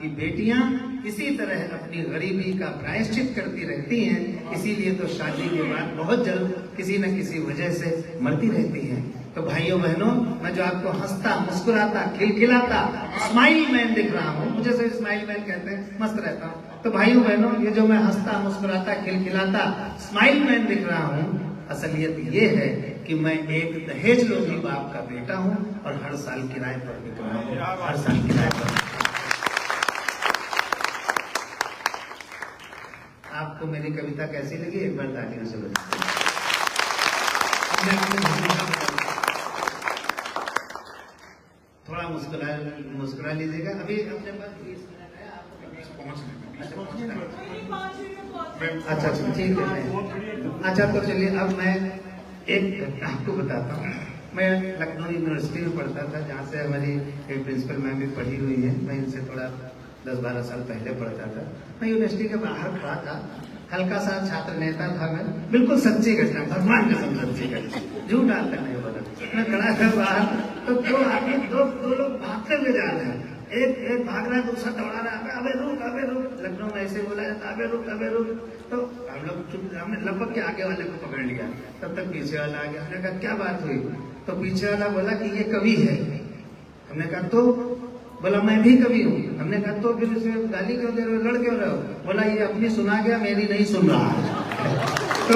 कि बेटियां इसी तरह अपनी गरीबी का प्रायश्चित करती रहती हैं, इसीलिए तो शादी के बाद बहुत जल्द किसी न किसी वजह से मरती रहती हैं। तो भाइयों बहनों, मैं जो आपको हंसता, मुस्कुराता, खिलखिलाता स्माइल मैन दिख रहा हूँ, मुझे सब स्माइल मैन कहते हैं, मस्त रहता हूँ। तो भाइयों बहनों, ये जो मैं हंसता, मुस्कुराता, खिलखिलाता स्माइल मैन दिख रहा हूँ, असलियत ये है कि मैं एक दहेज लोभी बाप का बेटा हूँ और हर साल किराए पर बिक रहा हूँ, हर साल किराए पर। आपको मेरी कविता कैसी लगी? एक बार तालियों से बताइए। थोड़ा मुस्कुरा लीजिएगा। अभी अपने पास 20 मिनट है, आपको अच्छा ठीक है। अच्छा तो चलिए, अब मैं एक घटना आपको बताता हूँ। मैं लखनऊ यूनिवर्सिटी में पढ़ता था, जहाँ से हमारी एक प्रिंसिपल मैम भी पढ़ी हुई है। मैं इनसे थोड़ा 10-12 साल पहले पढ़ता था। मैं यूनिवर्सिटी के बाहर खड़ा था, हल्का सा छात्र नेता था मैं, बिल्कुल सच्ची घटना, भगवान कसम सच्ची घटना, झूठ आज तक नहीं बोला। मैं खड़ा था बाहर, तो दो लोग भागते हुए जा रहे हैं। एक भाग रहा है, दूसरा दौड़ा रहा है, अबे रुक। लखनऊ में ऐसे बोला जाता, अबे रुक। तो हम लोग चुप, हमने लपक के आगे वाले को पकड़ लिया। तब तक पीछे वाला आ गया। हमने कहा क्या बात हुई? तो पीछे वाला बोला कि ये कवि है। हमने कहा तो? बोला मैं भी कवि हूँ। हमने कहा तो फिर इसे गाली क्यों दे रहे हो, लड़ क्यों रहे हो? बोला ये अपनी सुना गया, मेरी नहीं सुन रहा है। तो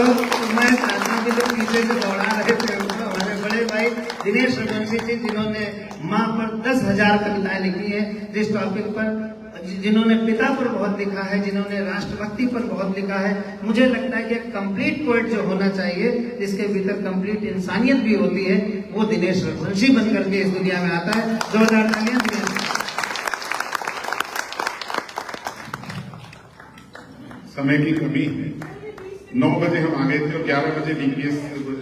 मैं चाहता हूँ कि जो पीछे से दौड़ा रहे थे हमारे बड़े भाई दिनेश रघुवंशी जी, जिन्होंने माँ पर 10,000 कविताएं लिखी है, जिस टॉपिक पर, जिन्होंने पिता पर बहुत लिखा है, जिन्होंने राष्ट्रभक्ति पर बहुत लिखा है। मुझे लगता है कि एक कंप्लीट पोएट जो होना चाहिए, जिसके भीतर कंप्लीट इंसानियत भी होती है, वो दिनेश रघुवंशी बन करके इस दुनिया में आता है। 2000 तालियां दिनेश। समय की कमी है। 9 बजे हम आ गए थे और 11 बजे डीपीएस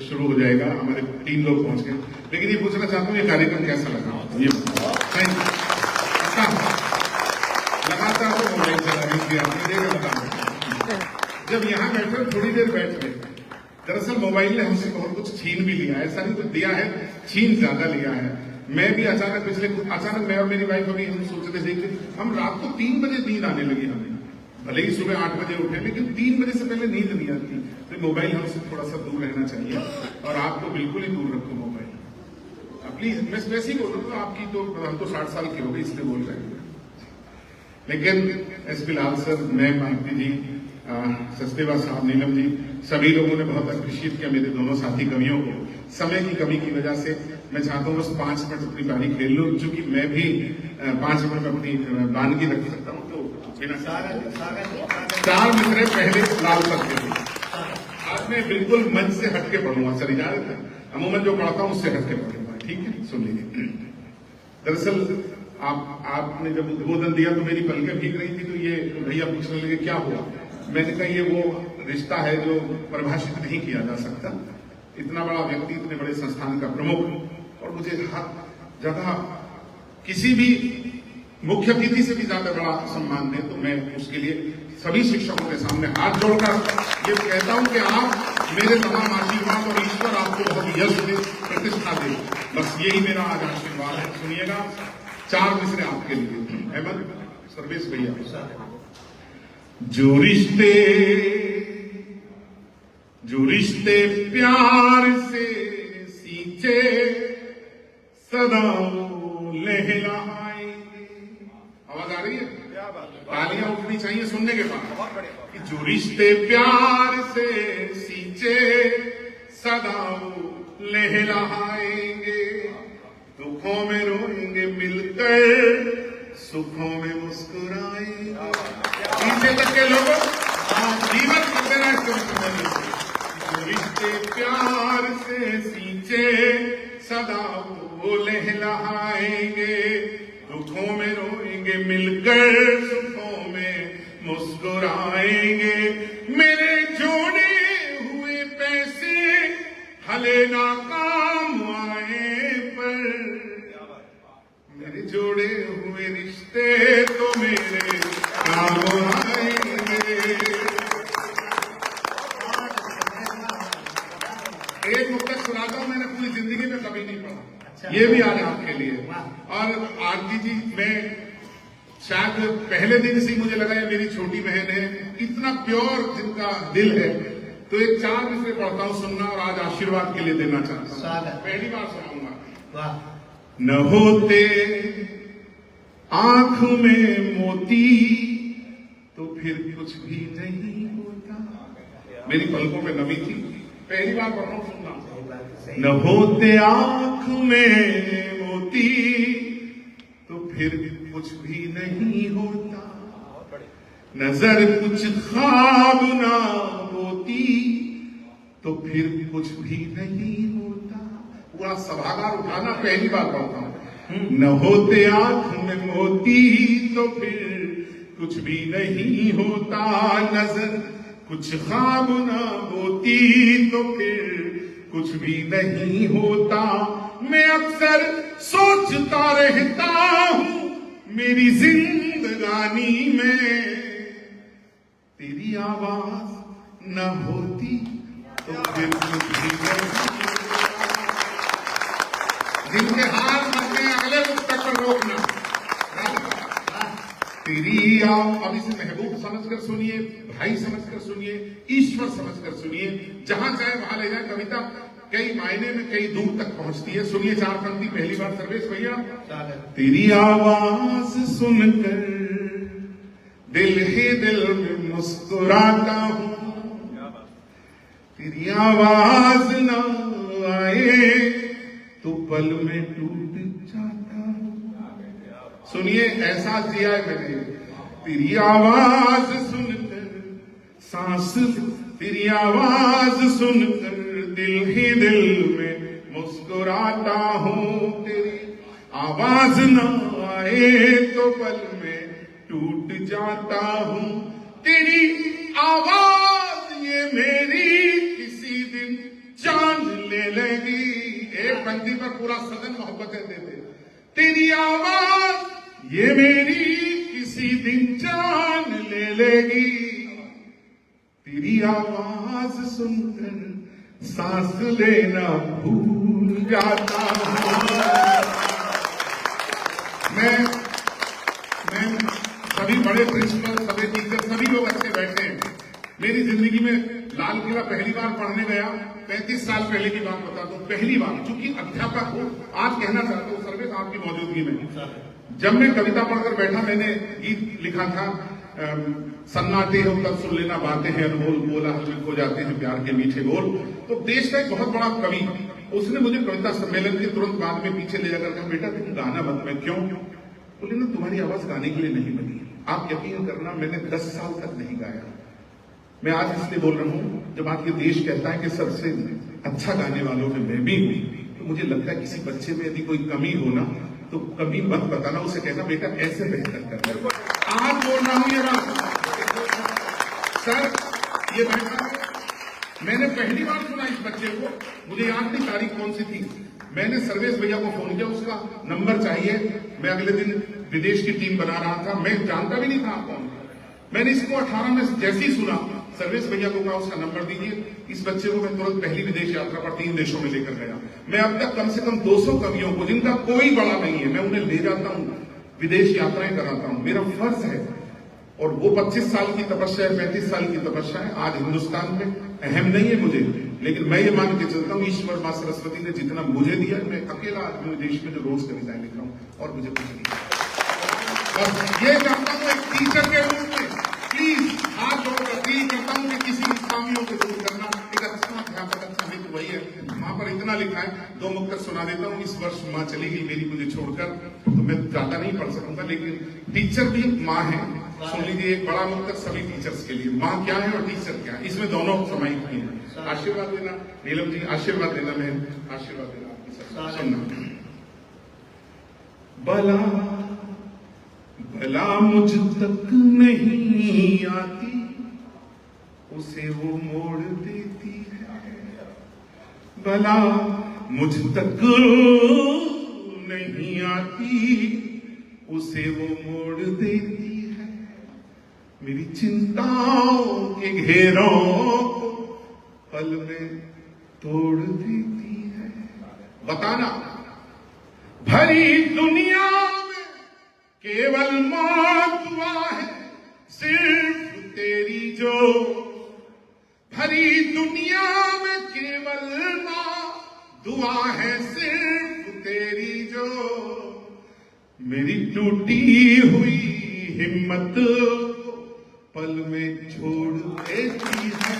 शुरू हो जाएगा। हमारे 3 लोग पहुंच गए। लेकिन ये पूछना चाहता हूँ, ये कार्यक्रम कैसा लगा? ये लगातार तो मोबाइल चला रही आपने देखा। जब यहाँ बैठे थोड़ी देर बैठ गए, दरअसल मोबाइल ने हमसे बहुत कुछ छीन भी लिया है। ऐसा नहीं कुछ दिया है, छीन ज्यादा लिया है। मैं भी अचानक मैं और मेरी वाइफ अभी हम सोच रहे थे कि हम रात को 3 बजे नींद आने लगी हमें। भले ही सुबह 8 बजे उठे, लेकिन 3 बजे से पहले नींद नहीं आती। तो मोबाइल हमसे थोड़ा सा दूर रहना चाहिए, और आपको बिल्कुल ही दूर रखो मोबाइल। प्लीज, मैं वैसे ही बोल रहा हूँ, आपकी तो हम तो 60 साल के हो गए, इसलिए बोल रहे हैं। लेकिन एसपी लाल सर, मैं मानती जी, सचदेवा साहब, नीलम जी, सभी लोगों ने बहुत अप्रिशिएट किया मेरे दोनों साथी कवियों को। समय की कमी की वजह से मैं चाहता हूँ बस 5 मिनट अपनी बारी खेल लूँ, चूंकि मैं भी 5 मिनट अपनी बानगी रख सकता हूँ। तो बिना 4 मिसरे पहले लाल सर के लिए आज मैं बिल्कुल मंच से हटके पढ़ूंगा। सर इजाजत है? अमूमन जो पढ़ता हूँ उससे हटके पढ़ूंगा, ठीक है? सुन लीजिए। दरअसल आपने जब उद्बोधन दिया तो मेरी पलकें भीग रही थी। तो ये भैया पूछने लगे क्या हुआ। मैंने कहा ये वो रिश्ता है जो परिभाषित नहीं किया जा सकता। इतना बड़ा व्यक्ति, इतने बड़े संस्थान का प्रमुख, और मुझे हर जगह किसी भी मुख्य अतिथि से भी ज्यादा बड़ा सम्मान दे, तो मैं उसके लिए सभी शिक्षकों के सामने हाथ जोड़कर ये कहता हूं कि आप मेरे तमाम आशीर्वाद, और ईश्वर आपको बहुत यश दे, प्रतिष्ठा दे। बस यही मेरा आज आशीर्वाद है। सुनिएगा 4 मिसरे आपके लिए। अहमद सर्वेश भैया। जो रिश्ते प्यार से सींचे सदा लहलाएंगे। आवाज आ रही है? तालियां उठनी चाहिए सुनने के बाद। कि जो रिश्ते प्यार से सींचे सदा लहलाएंगे, दुखों में रोएंगे मिलकर, सुखों में मुस्कुराएंगे। नीचे तक के लोगों जीवन कर देना इसको। जो रिश्ते प्यार से सींचे सदा वो लहलाएंगे, दुखों में रोएंगे मिलकर, सुखों में मुस्कुराएंगे। मेरे जोड़े हुए पैसे भले ना काम आए, पर मेरे जोड़े हुए रिश्ते तो मेरे काम आएंगे। एक मुक्तक सुनाता हूं, मैंने पूरी जिंदगी में कभी नहीं पढ़ा। ये भी आज आपके लिए। और आरती जी, मैं शायद पहले दिन से ही मुझे लगा ये मेरी छोटी बहन है, इतना प्योर जिनका दिल है। तो एक 4 मिसरे पढ़ता हूँ, सुनना, और आज आशीर्वाद के लिए देना चाहता हूँ। स्वागत। पहली बार सुनाऊंगा। वाह। न होते आंख में मोती तो फिर कुछ भी नहीं होता। मेरी पलकों पे नमी थी, पहली बार पढ़ रहा हूं, सुनना। न होते आंख में मोती तो फिर कुछ भी नहीं होता, नजर कुछ ख्वाब ना होती तो फिर कुछ भी नहीं होता। पूरा सभागार उठाना, पहली बार पढ़ता हूं। न होते आंख में मोती तो फिर कुछ भी नहीं होता, नजर कुछ ख्वाब ना होती तो फिर कुछ भी नहीं होता। मैं अक्सर सोचता रहता हूं मेरी जिंदगानी में तेरी आवाज न होती तो फिर कुछ भी नहीं। जिनके हाथ मत में अगले पुस्तक पर रोकना। तेरी अब इसे महबूब समझकर सुनिए, भाई समझकर सुनिए, ईश्वर समझकर सुनिए, जहां चाहे वहां ले जाए। कविता कई मायने में कई दूर तक पहुंचती है। सुनिए 4 पंक्ति, पहली बार सर्वेश भैया। तेरी आवाज सुनकर दिल ही दिल में मुस्कुराता हूं, तेरी आवाज ना आए तो पल में टूट जाता हूं। सुनिए, एहसास दिया है मैंने। तेरी आवाज सुनकर सांस, तेरी आवाज सुनकर दिल ही दिल में मुस्कुराता हूं, तेरी आवाज न आए तो पल में टूट जाता हूं। तेरी आवाज ये मेरी किसी दिन जान ले लेगी। एक पंक्ति पर पूरा सदन मोहब्बतें देते। तेरी आवाज ये मेरी किसी दिन जान ले लेगी, तेरी आवाज सुनकर सांस लेना भूल जाता हूं। मैं सभी बड़े प्रिंसिपल, सभी टीचर, सभी लोग अच्छे बैठे हैं। मेरी जिंदगी में लाल किला पहली बार पढ़ने गया, 35 साल पहले की बात बता दूं। पहली बार, चूंकि अध्यापक हूं, आज कहना चाहता हूं सर्वेश आपकी मौजूदगी में, जब मैं कविता पढ़कर बैठा, मैंने गीत लिखा था, सन्नाटे हो तब सुन लेना बातें हैं अनमोल, बोला हल्के हो जाते हैं प्यार के मीठे बोल। तो देश का एक बहुत बड़ा कवि, उसने मुझे कविता सम्मेलन के तुरंत बाद में पीछे ले जाकर कहा, बेटा तुम गाना मत। मैं क्यों? बोले ना, तुम्हारी आवाज गाने के लिए नहीं बनी। आप यकीन करना, मैंने 10 साल तक नहीं गाया। मैं आज इसलिए बोल रहा हूं, जब आज ये देश कहता है कि सबसे अच्छा गाने वालों में मैं भी हूं, तो मुझे लगता है किसी बच्चे में यदि कोई कमी हो ना, तो कमी मत बताना, उसे कहना बेटा ऐसे बेहतर कर। आज बोल रहा हूं ये बात सर, ये बैठा मैंने पहली बार सुना इस बच्चे को, मुझे याद नहीं तारीख कौन सी थी। मैंने सर्वेश भैया को फोन किया, उसका नंबर चाहिए। मैं अगले दिन विदेश की टीम बना रहा था, मैं जानता भी नहीं था कौन। मैंने इसको 18 में जैसे ही सुना, सर्वेश भैया को कहा उसका नंबर दीजिए। इस बच्चे को मैं तुरंत पहली विदेश यात्रा पर 3 देशों में लेकर गया। मैं अब तक कम से कम 200 कवियों को, जिनका कोई बड़ा नहीं है, मैं उन्हें ले जाता हूं, विदेश यात्राएं कराता हूं, मेरा फर्ज है। और वो 25 साल की तपस्या है, 35 साल की तपस्या है, आज हिंदुस्तान में अहम नहीं है मुझे, लेकिन मैं ये मान के चलता हूँ ईश्वर मां सरस्वती ने जितना मुझे दिया, मैं अकेला आदमी देश में जो रोज कविताएं लिख रहा हूँ, और मुझे कुछ नहीं। बस ये चाहता हूँ एक टीचर के रूप में, प्लीज हाथ जोड़कर अपील करता हूँ कि किसी खामियों को दूर करना। एक अच्छा अध्यापक, अच्छा मित्र वही है। वहां पर इतना लिखा है, 2 मुक्तक सुना देता हूँ। इस वर्ष माँ चली गई मेरी मुझे छोड़कर, तो मैं ज्यादा नहीं पढ़ सकूंगा, लेकिन टीचर भी माँ है। सुन लीजिए एक बड़ा मुक्तक सभी टीचर्स के लिए, माँ क्या है और टीचर क्या है, इसमें दोनों समाहित हैं। आशीर्वाद देना नीलम जी, आशीर्वाद देना बहन, आशीर्वाद देना आपकी। सुनना, बला भला मुझ तक नहीं आती, उसे वो मोड़ देती है। भला मुझ तक नहीं आती, उसे वो मोड़ देती है। मेरी चिंताओं के घेरों को पल में तोड़ देती है। बताना, भरी दुनिया में केवल मौत दुआ है सिर्फ तेरी जो, भरी दुनिया में केवल मौत दुआ है सिर्फ तेरी जो, मेरी टूटी हुई हिम्मत पल में छोड़ देती है।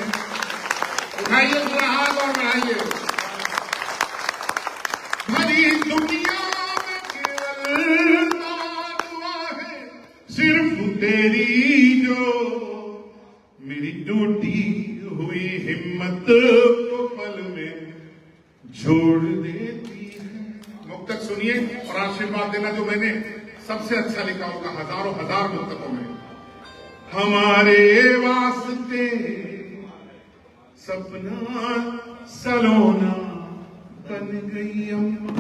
उठाइए पूरा हाथ और बढ़ाइए। भरी दुनिया में केवल दुआ है सिर्फ तेरी जो, मेरी टूटी हुई हिम्मत को पल में छोड़ देती है। मुक्तक सुनिए और आशीर्वाद देना जो मैंने सबसे अच्छा लिखा होगा हजारों हजार मुक्तकों में। हमारे वास्ते सपना सलोना बन गई अम्मा।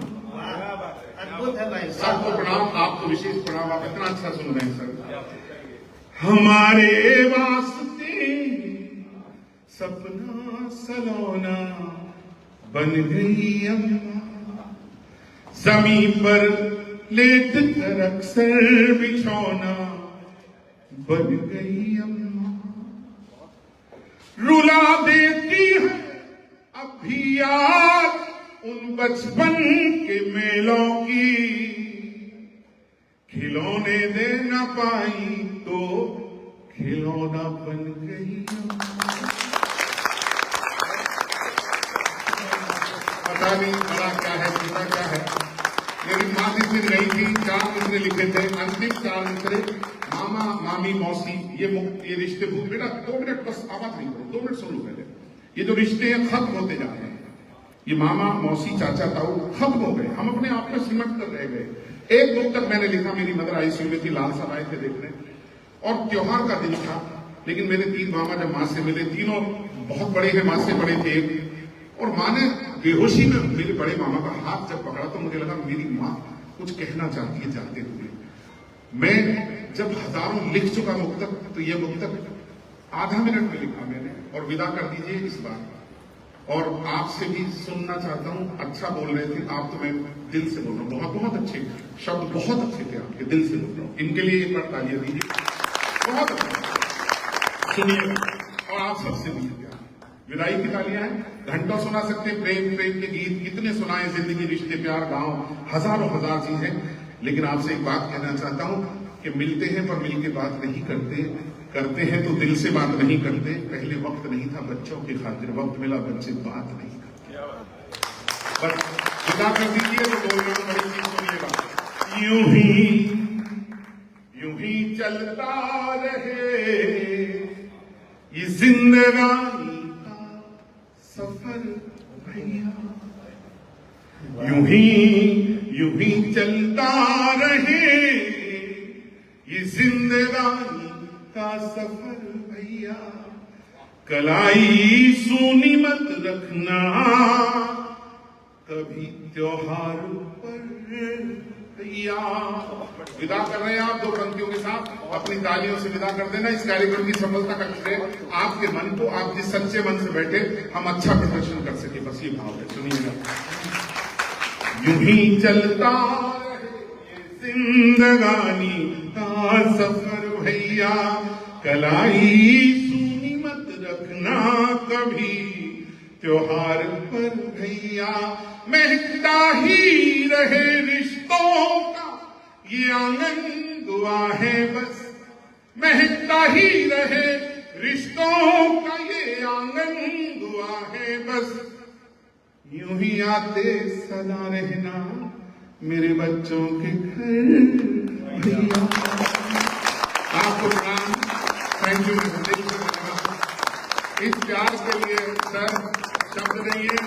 अद्भुत है भाई। सबको प्रणाम, आपको विशेष प्रणाम, आप इतना अच्छा सुन रहे हैं सर। हमारे वास्ते सपना सलोना बन गई अम्मा, जमीन पर लेट कर अक्सर बिछौना बन गई अम्मा, रुला देती है अब भी याद उन बचपन के मेलों की, खिलौने दे न पाई तो खिलौना बन गई अम्मा। पता नहीं बड़ा क्या है छोटा क्या है। मेरी माँ जिस दिन गई थी 4 मिसरे लिखे थे, अंतिम 4 मिसरे मामा मामी मौसी, ये रिश्ते भूल। बेटा 2 मिनट बस आवाज नहीं करो, 2 मिनट सुन लो पहले। ये जो रिश्ते हैं खत्म होते जा रहे हैं, ये मामा मौसी चाचा ताऊ खत्म हो गए, हम अपने आप में सिमट कर रह गए। एक बुक तक मैंने लिखा, मेरी मदर आईसीयू में थी, लाल साहब आए थे देखने और त्योहार का दिन था, लेकिन मेरे 3 मामा जब माँ से मिले, तीनों बहुत बड़े हैं, माँ से बड़े थे, और माँ ने बेहोशी में मेरे बड़े मामा का हाथ जब पकड़ा तो मुझे लगा मेरी माँ कुछ कहना चाहती है जाते हुए। मैं जब हजारों लिख चुका मुक्तक, तो ये मुक्तक आधा मिनट में लिखा मैंने, और विदा कर दीजिए इस बार। और आपसे भी सुनना चाहता हूं, अच्छा बोल रहे थे आप, तो मैं दिल से बोल रहा हूं, बहुत बहुत अच्छे शब्द, बहुत अच्छे थे आपके, दिल से बोल रहा हूं। इनके लिए एक बार तालियां दीजिए, बहुत अच्छा सुनिए। और आप सबसे भी विदाई की तालियां हैं। घंटों सुना सकते हैं प्रेम प्रेम के गीत, कितने सुनाए, जिंदगी रिश्ते प्यार गांव, हजारों हजार चीजें। लेकिन आपसे एक बात कहना चाहता हूं कि मिलते हैं पर मिल के बात नहीं करते, करते हैं तो दिल से बात नहीं करते। पहले वक्त नहीं था बच्चों की खातिर, वक्त मिला बच्चे बात नहीं करते। बस विदा कर दीजिए तो बोल रहा हूं, बड़ी चीज सुनिएगा। यूं ही चलता रहे ये जिंदगानी सफर भैया, यूं ही चलता रहे ये जिंदगानी का सफर भैया, कलाई सूनी मत रखना कभी त्योहार पर भैया। विदा कर रहे हैं आप 2 पंक्तियों के साथ, अपनी तालियों से विदा कर देना। इस कार्यक्रम की सफलता का श्रेय आपके मन को, आप जिस सच्चे मन से बैठे, हम अच्छा प्रदर्शन कर सके, बस ये भाव है। सुनिएगा। यूं ही चलता रहे जिंदगानी का सफर भैया, कलाई सूनी मत रखना कभी त्योहार पर भैया, महकता ही रहे रिश्तों का ये आंगन दुआ है बस, महकता ही रहे रिश्तों का ये आंगन दुआ है बस, यूं ही आते सदा रहना मेरे बच्चों के घर भैया। आपको प्रणाम, थैंक यू। इस प्यार के लिए सर शब्द नहीं है।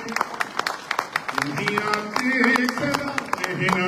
यूं ही आते सदा रहना